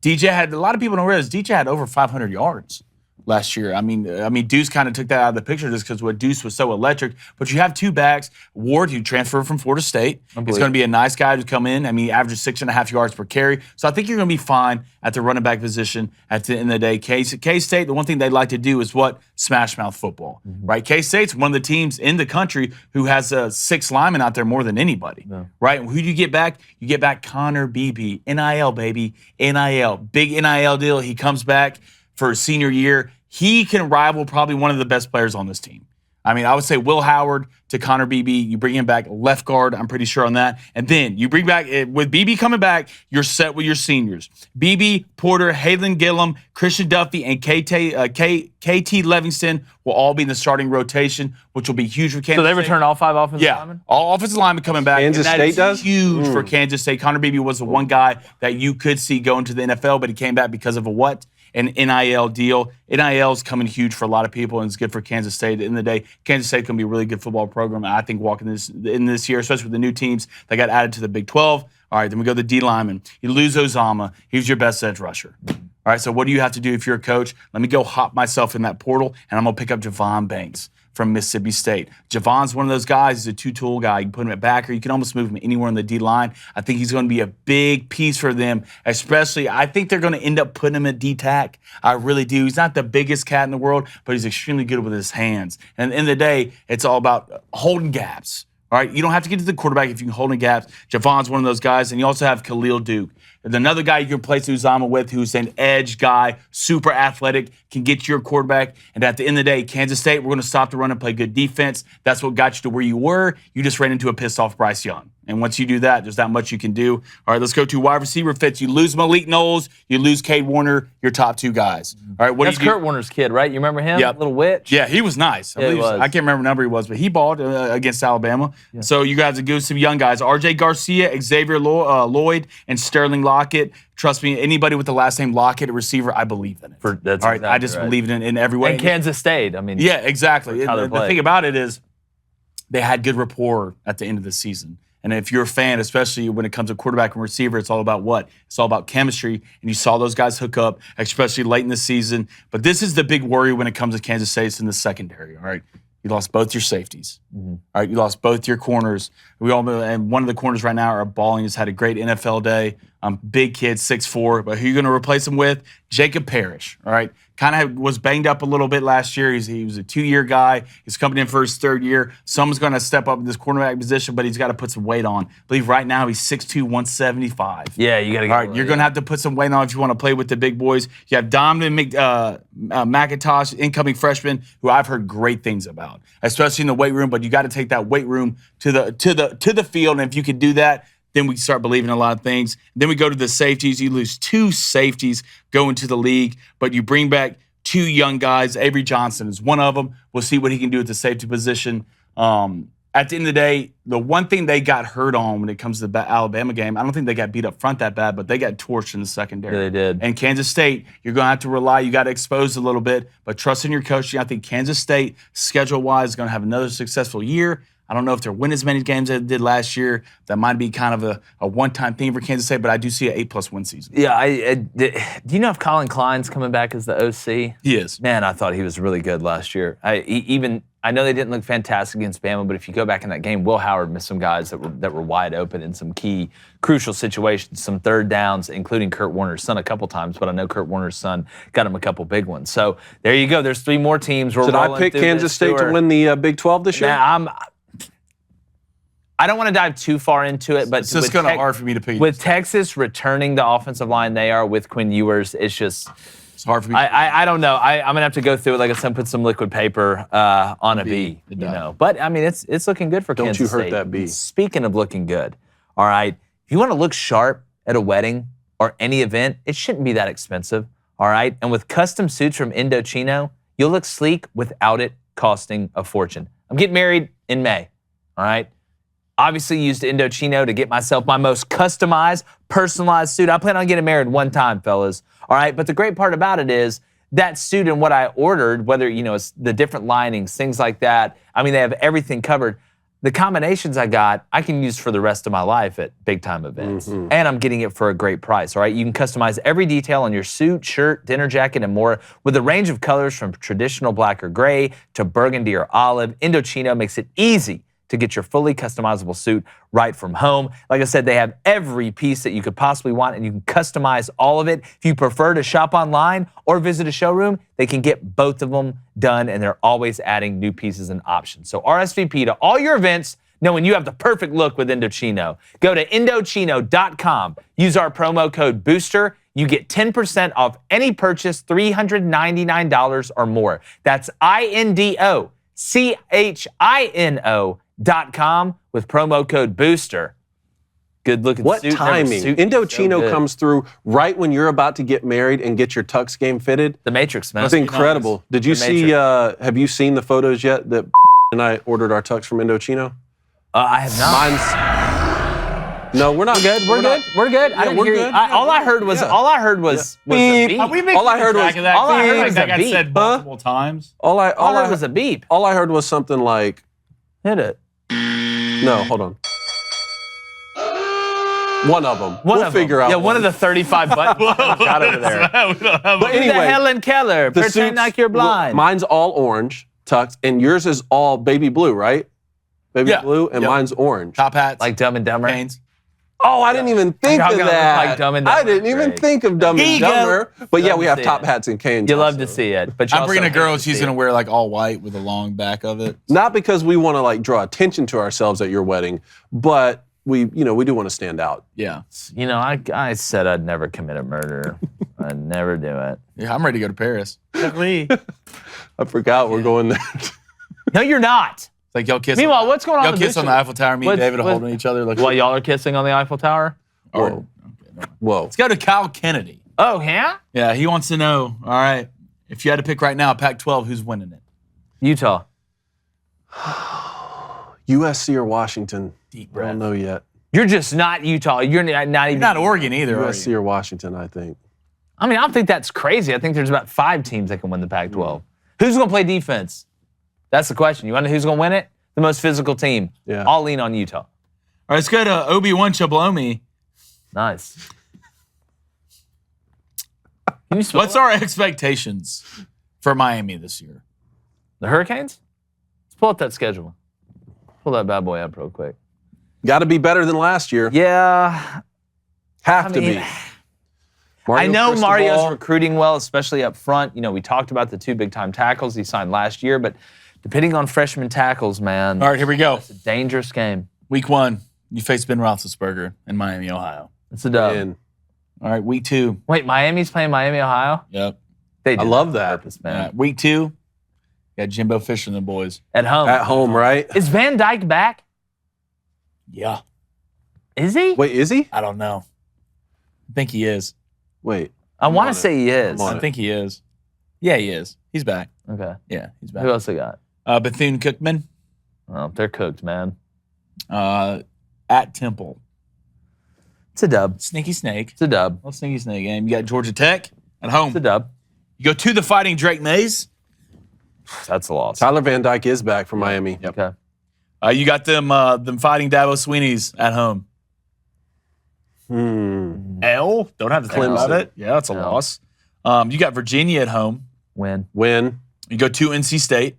DJ had, a lot of people don't realize, DJ had over 500 yards last year. I mean, Deuce kind of took that out of the picture just because what Deuce was so electric. But you have two backs. Ward, who transferred from Florida State, is going to be a nice guy to come in. I mean, he averages 6.5 yards per carry. So I think you're going to be fine at the running back position at the end of the day. K-State, the one thing they'd like to do is what? Smash mouth football, right? K-State's one of the teams in the country who has 6 linemen out there more than anybody, right? Who do you get back? You get back Connor Beebe. NIL, baby. NIL. Big NIL deal. He comes back for his senior year. He can rival probably one of the best players on this team. I mean, I would say Will Howard to Connor Beebe. You bring him back left guard, I'm pretty sure on that. And then you bring back, with Beebe coming back, you're set with your seniors. Beebe, Porter, Hayden Gillum, Christian Duffy, and KT Livingston will all be in the starting rotation, which will be huge for Kansas State. So they return all 5 offensive linemen? All offensive linemen coming back. Kansas and that State is does? huge for Kansas State. Connor Beebe was the one guy that you could see go into the NFL, but he came back because of a what? An NIL deal. NIL is coming huge for a lot of people, and it's good for Kansas State. At the end of the day, Kansas State can be a really good football program. And I think walking this year, especially with the new teams that got added to the Big 12. All right, then we go to the D lineman. You lose Ozama. He was your best edge rusher. All right, so what do you have to do if you're a coach? Let me go hop myself in that portal, and I'm going to pick up Javon Banks from Mississippi State. Javon's one of those guys. He's a two-tool guy. You can put him at backer. You can almost move him anywhere in the D-line. I think he's going to be a big piece for them, especially I think they're going to end up putting him at D-tack. I really do. He's not the biggest cat in the world, but he's extremely good with his hands. And at the end of the day, it's all about holding gaps. All right, you don't have to get to the quarterback if you can hold in gaps. Javon's one of those guys, and you also have Khalil Duke. There's another guy you can replace Uzama with who's an edge guy, super athletic, can get your quarterback. And at the end of the day, Kansas State, we're going to stop the run and play good defense. That's what got you to where you were. You just ran into a pissed-off Bryce Young. And once you do that, there's not much you can do. All right, let's go to wide receiver fits. You lose Malik Knowles, you lose Cade Warner, your top 2 guys. All right, what That's do you do? Kurt Warner's kid, right? You remember him? Yep. Little witch? Yeah, he was nice. Yeah, he was. I can't remember what number he was, but he balled against Alabama. Yeah. So you guys have some young guys. R.J. Garcia, Xavier Lloyd, and Sterling Lockett. Trust me, anybody with the last name Lockett, a receiver, I believe in it. That's all right, exactly I just believe in every way. And Kansas State, I mean. Yeah, exactly. The thing about it is they had good rapport at the end of the season. And if you're a fan, especially when it comes to quarterback and receiver, it's all about what? It's all about chemistry. And you saw those guys hook up, especially late in the season. But this is the big worry when it comes to Kansas State. It's in the secondary, all right? You lost both your safeties. All right, you lost both your corners. And one of the corners right now are balling. He's had a great NFL day. Big kid, 6'4". But who are you going to replace him with? Jacob Parrish, all right? Kind of was banged up a little bit last year. He was a 2-year guy. He's coming in for his 3rd year. Someone's going to step up in this cornerback position, but he's got to put some weight on. I believe right now he's 6'2", 175. Yeah, you got to get. All right, you're going to have to put some weight on if you want to play with the big boys. You have Donovan McIntosh, incoming freshman, who I've heard great things about, especially in the weight room. But you got to take that weight room to the field, and if you can do that, then we start believing a lot of things. Then we go to the safeties. You lose 2 safeties going to the league, but you bring back 2 young guys. Avery Johnson is one of them. We'll see what he can do at the safety position. At the end of the day, the one thing they got hurt on when it comes to the Alabama game, I don't think they got beat up front that bad, but they got torched in the secondary. Yeah, they did. And Kansas State, you're going to have to rely. You got to expose a little bit, but trust in your coaching. I think Kansas State, schedule-wise, is going to have another successful year. I don't know if they'll win as many games as they did last year. That might be kind of a one-time thing for Kansas State, but I do see an 8+ win season. Yeah, do you know if Colin Klein's coming back as the OC? He is. Man, I thought he was really good last year. I know they didn't look fantastic against Bama, but if you go back in that game, Will Howard missed some guys that were wide open in some key, crucial situations, some 3rd downs, including Kurt Warner's son a couple times, but I know Kurt Warner's son got him a couple big ones. So there you go. There's 3 more teams. Should I pick Kansas State to win the Big 12 this year? I don't want to dive too far into it, but it's just kind of hard for me to pick. With Texas returning the offensive line they are with Quinn Ewers, it's hard for me. I don't know. I'm gonna have to go through it. Like I said, put some liquid paper on a B. You know, but I mean, it's looking good for Kansas State. Don't you hurt that B. Speaking of looking good, all right. If you want to look sharp at a wedding, or any event, it shouldn't be that expensive, all right? And with custom suits from Indochino, you'll look sleek without it costing a fortune. I'm getting married in May, all right? Obviously used Indochino to get myself my most customized, personalized suit. I plan on getting married one time, fellas, all right? But the great part about it is that suit and what I ordered, whether, it's the different linings, things like that, I mean, they have everything covered. The combinations I got, I can use for the rest of my life at big-time events. And I'm getting it for a great price, all right? You can customize every detail on your suit, shirt, dinner jacket, and more with a range of colors from traditional black or gray to burgundy or olive. Indochino makes it easy to get your fully customizable suit right from home. Like I said, they have every piece that you could possibly want, and you can customize all of it. If you prefer to shop online or visit a showroom, they can get both of them done, and they're always adding new pieces and options. So RSVP to all your events, knowing you have the perfect look with Indochino. Go to Indochino.com. Use our promo code BOOSTER. You get 10% off any purchase, $399 or more. That's INDOCHINO.com with promo code BOOSTER. Good looking What suit. timing? Indochino comes through right when you're about to get married and get your tux game fitted. The Matrix, man. It's incredible. Did you see, have you seen the photos yet that and I ordered our tux from Indochino? I have not. No, we're not good. We're good. We're good. I didn't we're hear you. good. All I heard was a beep. All I heard was All I heard was that a got beep. said multiple times. all I heard was a beep. All I heard was something like, Hit it. no, hold on. One of them. One we'll of figure them. out. Yeah, one of the 35 buttons got over there. But anyway, The Helen Keller. the Pretend suits- like you're blind. Mine's all orange tux, and yours is all baby blue, right? Baby Yeah. blue, and Yep. mine's orange. Top hats. Like Dumb and Dumber. Canes. Oh, I didn't even think Y'all of gotta look that. like Dumb and I Dumber. didn't even Great. think of Dumb Here and you go. Dumber. But yeah, Love we to have see top it. hats and canes. You love also. to see it, but you I'm also bringing a hate girl. to She's see going to it. wear like all white with a long back of it. Not because we want to like draw attention to ourselves at your wedding, but we do want to stand out. Yeah. I said I'd never commit a murder. I'd never do it. Yeah, I'm ready to go to Paris. Me. I forgot we're going there. No, you're not. It's like y'all kiss. Meanwhile, what's going on? Y'all with kiss this on the shit? Eiffel Tower. Me and What's- David are what- holding each other. Like, While y'all are kissing on the Eiffel Tower? or, Whoa. let's go to Kyle Kennedy. Oh, yeah? Yeah, he wants to know. All right, if you had to pick right now, Pac-12, who's winning it? Utah. USC or Washington? Deep I breath. don't know yet. You're just not Utah. You're not even. You're not Oregon either, are USC you? or Washington, I think. I mean, I don't think that's crazy. I think there's about 5 teams that can win the Pac-12. Who's going to play defense? That's the question. You want to know who's going to win it? The most physical team. Yeah. I'll lean on Utah. All right, let's go to Obi-Wan Chablomi. Nice. Can you spell What's that? our expectations for Miami this year? The Hurricanes? Let's pull up that schedule. Pull that bad boy up real quick. Got to be better than last year. Yeah. Have I to mean, be. I Mario know Cristobal. Mario's recruiting well, especially up front. We talked about the 2 big-time tackles he signed last year, but depending on freshman tackles, man, All right, here we go. it's a dangerous game. Week 1, you face Ben Roethlisberger in Miami, Ohio. It's a dub. And All right, week 2. Wait, Miami's playing Miami, Ohio? Yep. They I did love that on that. purpose, man. Week 2, got Jimbo Fisher and the boys. At home. at home, right? Is Van Dyke back? Yeah. Is he? Wait, is he? I don't know. I think he is. Wait. I want on to it. say he is. I'm on I it. think he is. Yeah, he is. He's back. Okay. Yeah, he's Who back. else they got? Bethune-Cookman Oh, they're cooked, man. at Temple. It's a dub. Sneaky Snake. It's a dub. Little Sneaky Snake game. You got Georgia Tech at home. It's a dub. You go to the Fighting Drake Mays. That's a loss. Tyler Van Dyke is back from Miami. Yep. Okay. You got them Fighting Dabo Sweeneys at home. L. Don't have to think about Clemson. it. Yeah, that's a No. loss. You got Virginia at home. Win. Win. You go to NC State.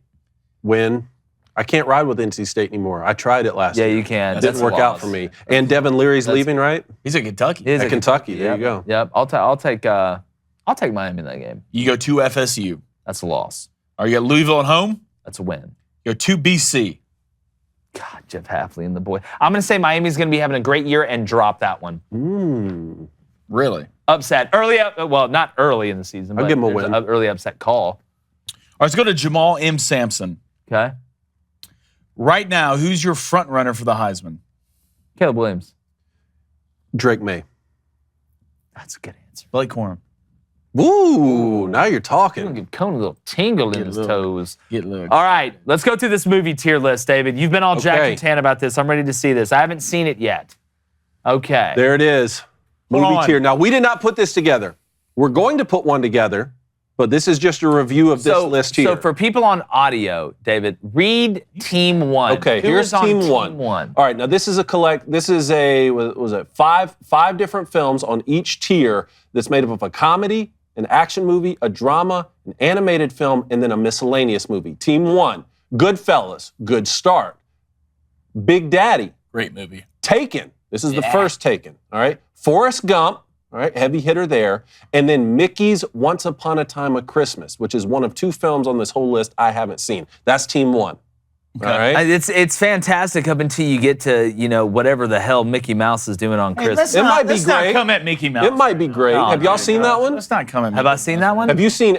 Win. I can't ride with NC State anymore. I tried it last Yeah, year. you can. It That's didn't a work out loss. for me. And Devin Leary's leaving, right? He's at Kentucky. He is At Kentucky. There Yep. you go. Yep. I'll take Miami in that game. You go to FSU. That's a loss. Or you got Louisville at home. That's a win. You go to BC. God, Jeff Hafley and the boy. I'm going to say Miami's going to be having a great year and drop that one. Really? Upset. Well, not early in the season, I'll but give 'em a there's win. an early upset call. All right, let's go to Jamal M. Sampson. Okay. Right now, who's your front runner for the Heisman? Caleb Williams. Drake May. That's a good answer. Blake Corum. Ooh, now you're I'm talking. gonna give Conan a little tingle in his toes. Get a little. All right, let's go through this movie tier list, David. You've been all jacked Okay. and tan about this. I'm ready to see this. I haven't seen it yet. Okay. There it is. Hold Movie on. tier. Now, we did not put this together. We're going to put one together, but this is just a review of this list here. So for people on audio, David, read Team 1. Okay, Who here's is on Team One. All right, now this is what was it five different films on each tier that's made up of a comedy, an action movie, a drama, an animated film, and then a miscellaneous movie. Team 1, Goodfellas, good start. Big Daddy, Great movie. Taken. This is the first Taken, all right? Forrest Gump, all right, heavy hitter there. And then Mickey's Once Upon a Time of Christmas, which is one of 2 films on this whole list I haven't seen. That's Team 1. All right? It's fantastic up until you get to, whatever the hell Mickey Mouse is doing on Christmas. It might be let's not great. come at Mickey Mouse. It might be great. Oh, Have y'all seen that one? Let's not come at. Have I seen that one? Have you seen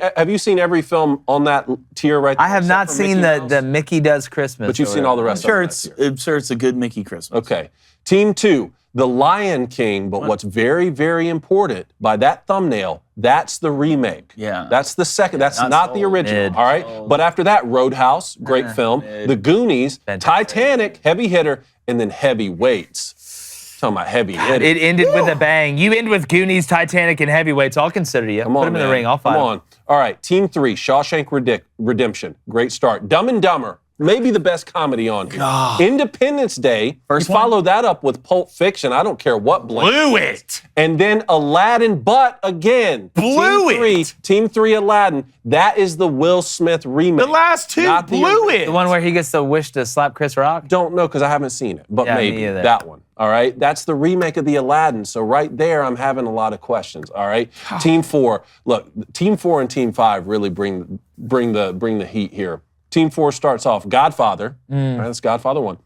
every film on that tier right there? I have except not for seen Mickey Mouse? the Mickey Does Christmas. But you've seen all the rest I'm sure of it's. I'm sure it's a good Mickey Christmas. Okay. Team 2, The Lion King, but what's very, very important, by that thumbnail, that's the remake. Yeah. That's the second. That's Not not the sold. original, Mid. all right? But after that, Roadhouse, great film. Mid. The Goonies, Fantastic. Titanic, heavy hitter, and then Heavyweights. Talking about heavy hitting. It ended with a bang. You end with Goonies, Titanic, and Heavyweights. I'll consider you. Come on, Put them in the man. ring. I'll fight Come 'em. on. All right, Team 3, Shawshank Redemption. Great start. Dumb and Dumber. Maybe the best comedy on here. Independence Day. First we one? follow that up with Pulp Fiction. I don't care what blank. Blew it. And then Aladdin, but again, Blew it. Team 3 Aladdin. That is the Will Smith remake. The last 2 Not the blew original. it. The one where he gets the wish to slap Chris Rock? Don't know because I haven't seen it, but Yeah, me maybe either. that one. All right, that's the remake of the Aladdin. So right there, I'm having a lot of questions. All right, Team 4. Look, Team 4 and Team 5 really bring the heat here. Team 4 starts off Godfather. All right, that's Godfather 1.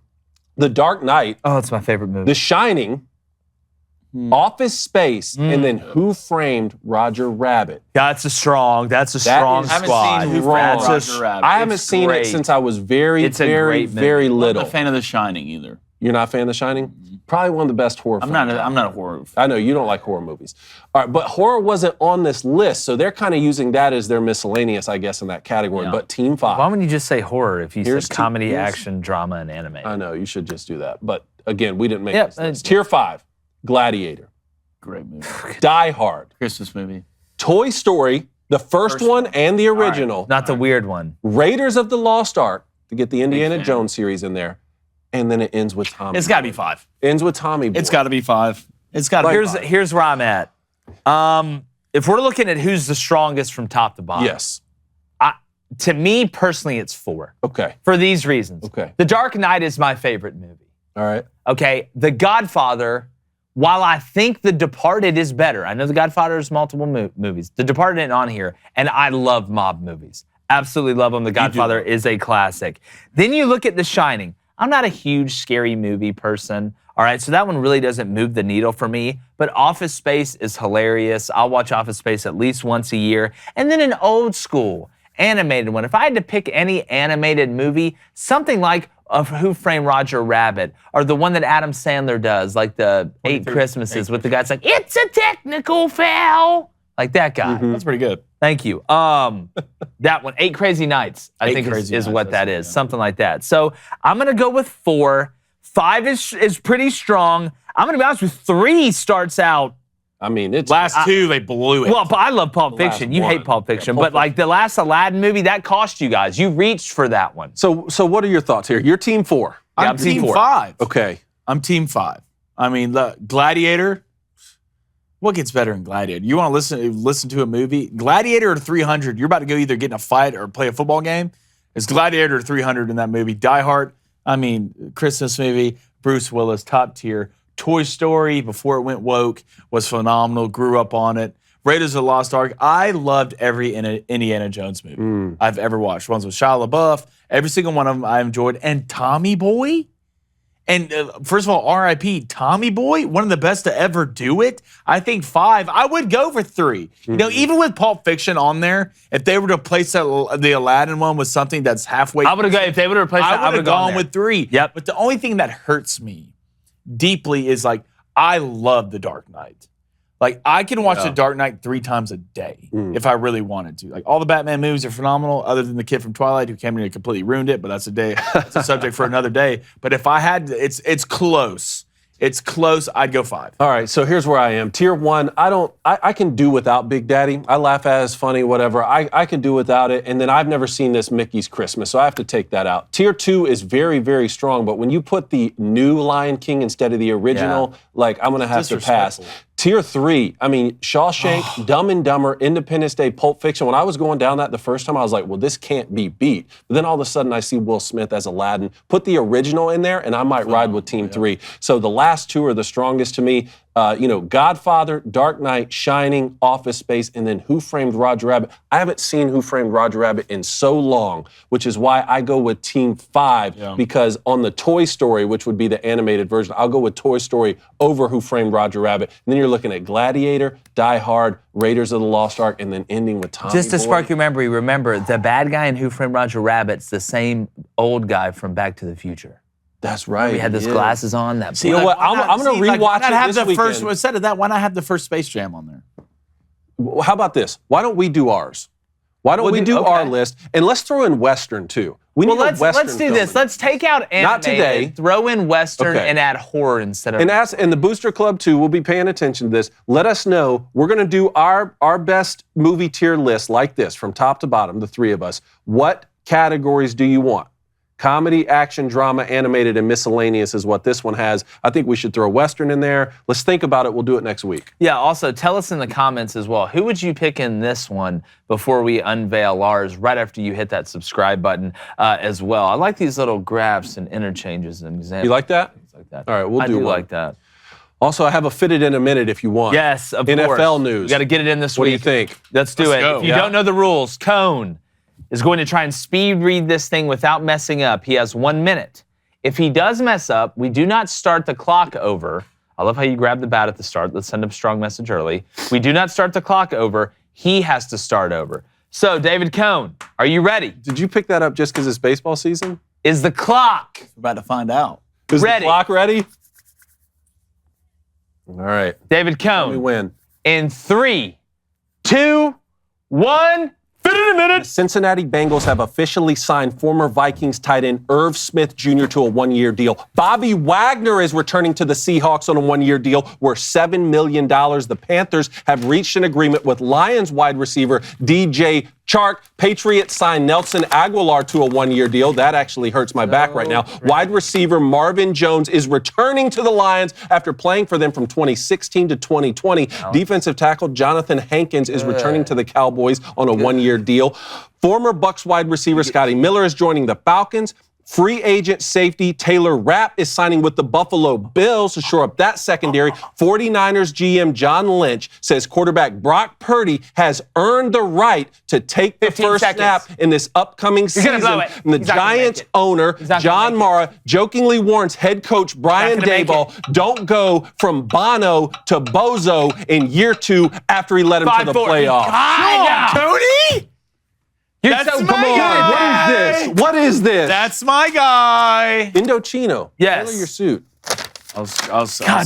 The Dark Knight, Oh, it's my favorite movie. The Shining, Office Space, and then Who Framed Roger Rabbit. That's a strong That strong is- I haven't squad. seen Who Wrong. Framed Roger Rabbit. I haven't It's seen great. it since I was very, It's a very, great movie. very I'm not little. a fan of The Shining either. You're not a fan of The Shining? Probably one of the best horror I'm films. not a horror. I know you don't like horror movies. All right, but horror wasn't on this list, so they're kind of using that as their miscellaneous, I guess, in that category. Yeah. But Team 5. Why wouldn't you just say horror if you Here's said comedy, here's- action, drama, and anime? I know, you should just do that. But again, we didn't make Yep, this list. Tier 5, Gladiator, Great movie. Die Hard, Christmas movie. Toy Story, the first one and the original, Not the weird one. Raiders of the Lost Ark, to get the Indiana fan. Jones series in there, and then it ends with Tommy. It's got to be 5. Ends with Tommy Boy. It's got to be 5. It's got to be Here's 5. here's where I'm at. If we're looking at who's the strongest from top to bottom, Yes. to me personally, it's 4. Okay. For these reasons. Okay. The Dark Knight is my favorite movie. All right. Okay. The Godfather, while I think The Departed is better, I know The Godfather is multiple movies. The Departed isn't on here, and I love mob movies. Absolutely love them. The Godfather is a classic. Then you look at The Shining. I'm not a huge scary movie person. All right, so that one really doesn't move the needle for me. But Office Space is hilarious. I'll watch Office Space at least once a year. And then an old school animated one. If I had to pick any animated movie, something like Who Framed Roger Rabbit, or the one that Adam Sandler does, like the 8 Christmases, with the guy that's like, it's a technical foul. Like that guy. That's pretty good. Thank you. That one, 8 Crazy Nights, I 8 think Crazy is Nights, what that that's is, it, yeah. something like that. So I'm gonna go with 4. 5 is pretty strong. I'm gonna be honest with 3 starts out. I mean, it's Last 2, they blew it. Well, but I love Pulp Fiction. You hate one. Pulp Fiction, Pulp but like the last Aladdin movie, that cost you guys. You reached for that one. So what are your thoughts here? You're Team 4. Yeah, I'm I'm Team Team 4. 5. Okay. I'm Team 5. I mean, the Gladiator. What gets better than Gladiator? You want to listen to a movie? Gladiator or 300? You're about to go either get in a fight or play a football game. It's Gladiator or 300 in that movie. Die Hard. I mean, Christmas movie. Bruce Willis, top tier. Toy Story, before it went woke, was phenomenal. Grew up on it. Raiders of the Lost Ark. I loved every Indiana Jones movie I've ever watched. Ones with Shia LaBeouf. Every single one of them I enjoyed. And Tommy Boy. And first of all, R.I.P. Tommy Boy, one of the best to ever do it. I think 5. I would go for 3. You know, even with Pulp Fiction on there, if they were to place the Aladdin one with something that's halfway, I would have gone if they would have replaced that. I would have gone there. with 3. Yep. But the only thing that hurts me deeply is like I love The Dark Knight. Like, I can watch The Dark Knight 3 times a day if I really wanted to. Like, all the Batman movies are phenomenal, other than the kid from Twilight who came in and completely ruined it, but that's a subject for another day. But if I had to, it's close. It's close. I'd go 5. All right, so here's where I am. Tier 1, I can do without Big Daddy. I laugh at it, it's funny, whatever. I can do without it. And then I've never seen this Mickey's Christmas, so I have to take that out. Tier 2 is very, very strong, but when you put the new Lion King instead of the original, like, I'm going to have to pass. Tier 3, I mean, Shawshank, Dumb and Dumber, Independence Day, Pulp Fiction. When I was going down that the first time, I was like, well, this can't be beat. But then all of a sudden, I see Will Smith as Aladdin. Put the original in there, and I might ride with Team 3. So the last 2 are the strongest to me. Godfather, Dark Knight, Shining, Office Space, and then Who Framed Roger Rabbit. I haven't seen Who Framed Roger Rabbit in so long, which is why I go with Team 5, because on the Toy Story, which would be the animated version, I'll go with Toy Story over Who Framed Roger Rabbit. And then you're looking at Gladiator, Die Hard, Raiders of the Lost Ark, and then ending with Tommy Just to Boy. spark your memory, remember, the bad guy in Who Framed Roger Rabbit's the same old guy from Back to the Future. That's right. He had those glasses on. That You know what? I'm going to rewatch it this weekend. Instead of that, why not have the first Space Jam on there? How about this? Why don't we do ours? Why don't we do our list? And let's throw in Western, too. Let's do this. Let's take out animated, not today. Throw in Western, and add horror instead of... And the Booster Club, too, we'll be paying attention to this. Let us know. We're going to do our best movie tier list like this, from top to bottom, the 3 of us. What categories do you want? Comedy, action, drama, animated, and miscellaneous is what this one has. I think we should throw Western in there. Let's think about it. We'll do it next week. Yeah, also, tell us in the comments as well, who would you pick in this one before we unveil ours, right after you hit that subscribe button as well. I like these little graphs and interchanges and examples. You like that? Things like that. All right, we'll do one. I do like that. Also, I have a fitted in a minute if you want. Yes, of course. NFL news. You got to get it in this week. What do you think? Let's do it. go. If you don't know the rules, Cone is going to try and speed read this thing without messing up. He has 1 minute. If he does mess up, we do not start the clock over. I love how you grab the bat at the start. Let's send him a strong message early. We do not start the clock over. He has to start over. So, David Cone, are you ready? Did you pick that up just because it's baseball season? Is the clock We're about to find out. Is ready? the clock ready? All right. David Cone. We win. In 3, 2, 1. Fit in a minute. The Cincinnati Bengals have officially signed former Vikings tight end Irv Smith Jr. to a 1-year deal. Bobby Wagner is returning to the Seahawks on a 1-year deal worth $7 million. The Panthers have reached an agreement with Lions wide receiver DJ Chark. Patriots signed Nelson Aguilar to a 1-year deal. That actually hurts my back right now. Wide receiver Marvin Jones is returning to the Lions after playing for them from 2016 to 2020. Defensive tackle Jonathan Hankins is returning to the Cowboys on a 1-year deal. Former Bucs wide receiver Scotty Miller is joining the Falcons. Free agent safety Taylor Rapp is signing with the Buffalo Bills to shore up that secondary. 49ers GM John Lynch says quarterback Brock Purdy has earned the right to take the first snap in this upcoming season. And the Giants owner, John Mara, jokingly warns head coach Brian Daboll, don't go from Bono to Bozo in year 2 after he led him to the playoffs. Cody? That's my come on. guy. What is this? What is this? That's my guy. Indochino. Yes. Color your suit. God,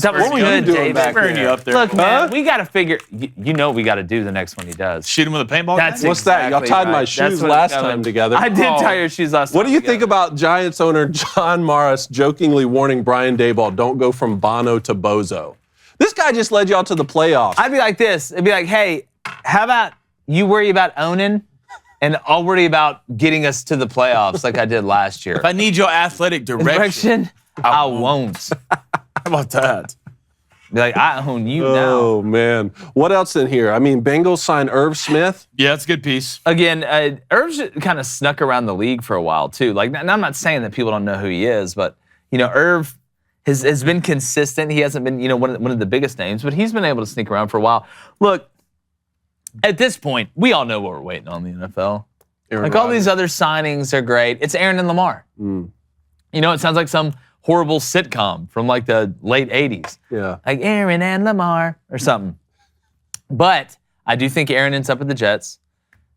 that was good, doing David. back Burn you up there. Look, man, we got to figure. You know, we got to do the next one he does. Shoot him with a paintball That's gun? What's that? Y'all tied my shoes last time together. I did tie your shoes last time. What do you think about Giants owner John Morris jokingly warning Brian Daboll, don't go from Bono to Bozo? This guy just led y'all to the playoffs. I'd be like this. It'd be like, hey, how about you worry about owning, and I'll worry about getting us to the playoffs like I did last year. If I need your athletic direction, I won't. how about that? Be like, I own you now. Oh, man. What else in here? I mean, Bengals signed Irv Smith. Yeah, it's a good piece. Again, Irv's kind of snuck around the league for a while, too. Like, and I'm not saying that people don't know who he is, but, you know, Irv has been consistent. He hasn't been, you know, one of the biggest names, but he's been able to sneak around for a while. Look, at this point, we all know what we're waiting on in the NFL. All these other signings are great. It's Aaron and Lamar. You know, it sounds like some horrible sitcom from like the late 80s. Yeah. Like Aaron and Lamar or something. But I do think Aaron ends up at the Jets.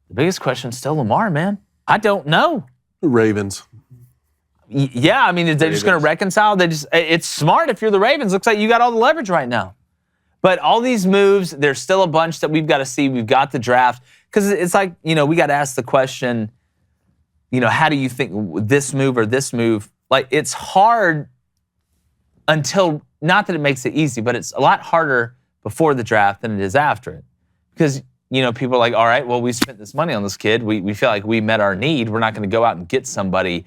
The biggest question is still Lamar, man. I don't know. Ravens. Yeah, I mean, they're just going to reconcile. It's smart if you're the Ravens. Looks like you got all the leverage right now. But all these moves, there's still a bunch that we've got to see. We've got the draft. Because it's like, we got to ask the question, how do you think this move or this move? Like, it's hard until, not that it makes it easy, but it's a lot harder before the draft than it is after it. Because, people are like, all right, well, we spent this money on this kid. We feel like we met our need. We're not going to go out and get somebody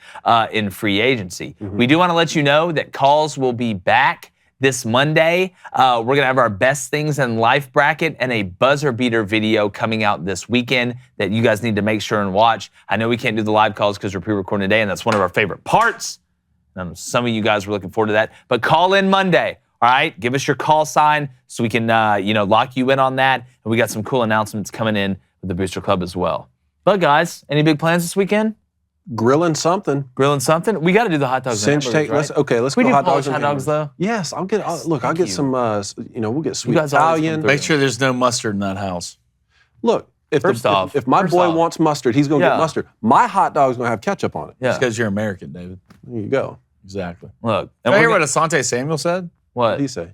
in free agency. Mm-hmm. We do want to let you know that calls will be back this Monday. We're going to have our best things in life bracket and a buzzer beater video coming out this weekend that you guys need to make sure and watch. I know we can't do the live calls because we're pre-recording today, and that's one of our favorite parts. Some of you guys were looking forward to that. But call in Monday, all right? Give us your call sign so we can, lock you in on that. And we got some cool announcements coming in with the Booster Club as well. But guys, any big plans this weekend? Grilling something. We got to do the hot dogs. Cinch take. Right? Let's go do hot Polish dogs. hot dogs though. Yes, I'll get some. We'll get sweet Italian. Make sure there's no mustard in that house. Look, if my boy wants mustard, he's gonna get mustard. My hot dog's gonna have ketchup on it. Yeah, because you're American, David. There you go. Exactly. Look, did you hear what Asante Samuel said? What did he say?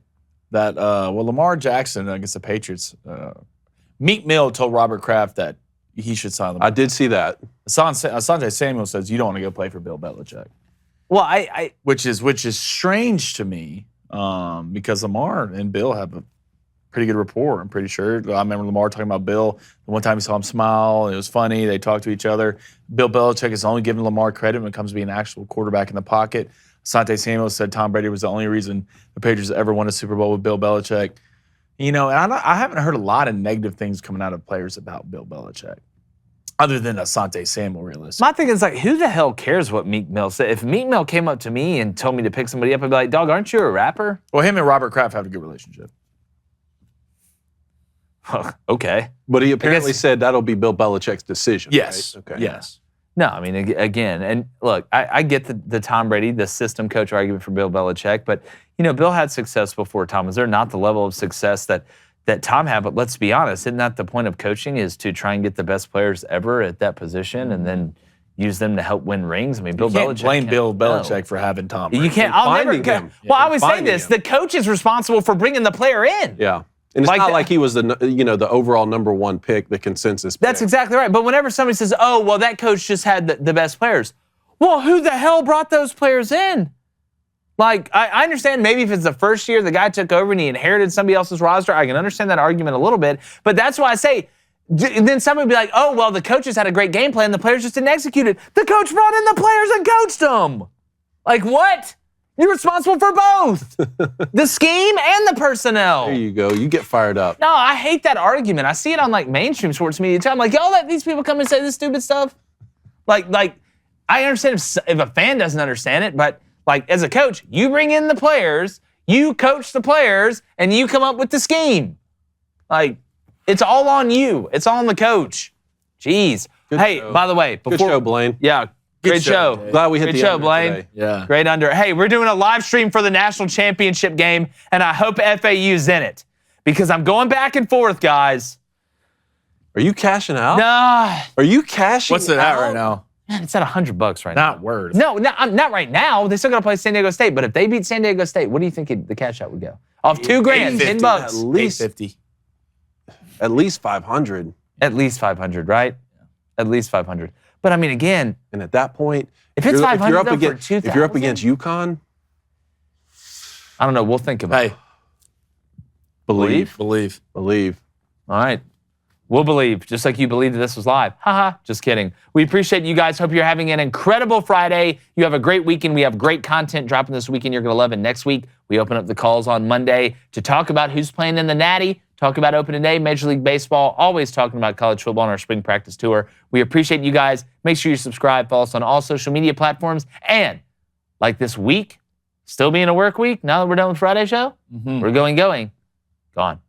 That Lamar Jackson against the Patriots, Meek Mill told Robert Kraft that he should sign Lamar. I did see that. Asante Samuel says you don't want to go play for Bill Belichick. Well, which is strange to me because Lamar and Bill have a pretty good rapport. I'm pretty sure. I remember Lamar talking about Bill. The one time he saw him smile, it was funny. They talked to each other. Bill Belichick is only giving Lamar credit when it comes to being an actual quarterback in the pocket. Asante Samuel said Tom Brady was the only reason the Patriots ever won a Super Bowl with Bill Belichick. And I haven't heard a lot of negative things coming out of players about Bill Belichick. Other than Asante Samuel, realistically. My thing is, like, who the hell cares what Meek Mill said? If Meek Mill came up to me and told me to pick somebody up, I'd be like, dog, aren't you a rapper? Well, him and Robert Kraft have a good relationship. Okay. But he apparently said that'll be Bill Belichick's decision. Yes. Right? Okay. Yes. No, I mean, again, and look, I get the Tom Brady, the system coach argument for Bill Belichick, but, Bill had success before Tom. Is there not the level of success that Tom had? But let's be honest, isn't that the point of coaching, is to try and get the best players ever at that position and then use them to help win rings? I mean, Bill Belichick. Blame Bill Belichick for having Tom Brady. You can't. I'll never. Well, I always say this: the coach is responsible for bringing the player in. Yeah. And it's not like he was the overall number one pick, the consensus pick. That's exactly right. But whenever somebody says, oh, well, that coach just had the best players. Well, who the hell brought those players in? Like, I understand maybe if it's the first year the guy took over and he inherited somebody else's roster, I can understand that argument a little bit. But that's why I say, then somebody would be like, oh, well, the coaches had a great game plan, the players just didn't execute it. The coach brought in the players and coached them. Like, what? You're responsible for both. The scheme and the personnel. There you go. You get fired up. No, I hate that argument. I see it on like mainstream sports media too. I'm like, y'all let these people come and say this stupid stuff? Like I understand if a fan doesn't understand it, but like as a coach, you bring in the players, you coach the players, and you come up with the scheme. Like, it's all on you. It's all on the coach. Jeez. Good hey, show. by the way, Good show, Blaine. Yeah. Great show. Glad we hit the show, Blaine. today. Yeah. Great under. Hey, we're doing a live stream for the national championship game, and I hope FAU's in it because I'm going back and forth, guys. Are you cashing out? Nah. Are you cashing out? What's it at right now? Man, it's at $100 right now. Not worth. No, not right now. They still got to play San Diego State. But if they beat San Diego State, what do you think the cash out would go? Off $2,000, $10. At least $850. At least 500. At least 500, right? At least 500. But I mean, again, and at that point, if it's 500 for 2,000, if you're up against UConn, I don't know. We'll think about it. Believe. All right. We'll believe, just like you believed that this was live. Haha, just kidding. We appreciate you guys. Hope you're having an incredible Friday. You have a great weekend. We have great content dropping this weekend. You're going to love it. Next week, we open up the calls on Monday to talk about who's playing in the Natty, talk about opening day, Major League Baseball, always talking about college football on our spring practice tour. We appreciate you guys. Make sure you subscribe, follow us on all social media platforms. And like this week, still being a work week, now that we're done with Friday show, we're going. Gone.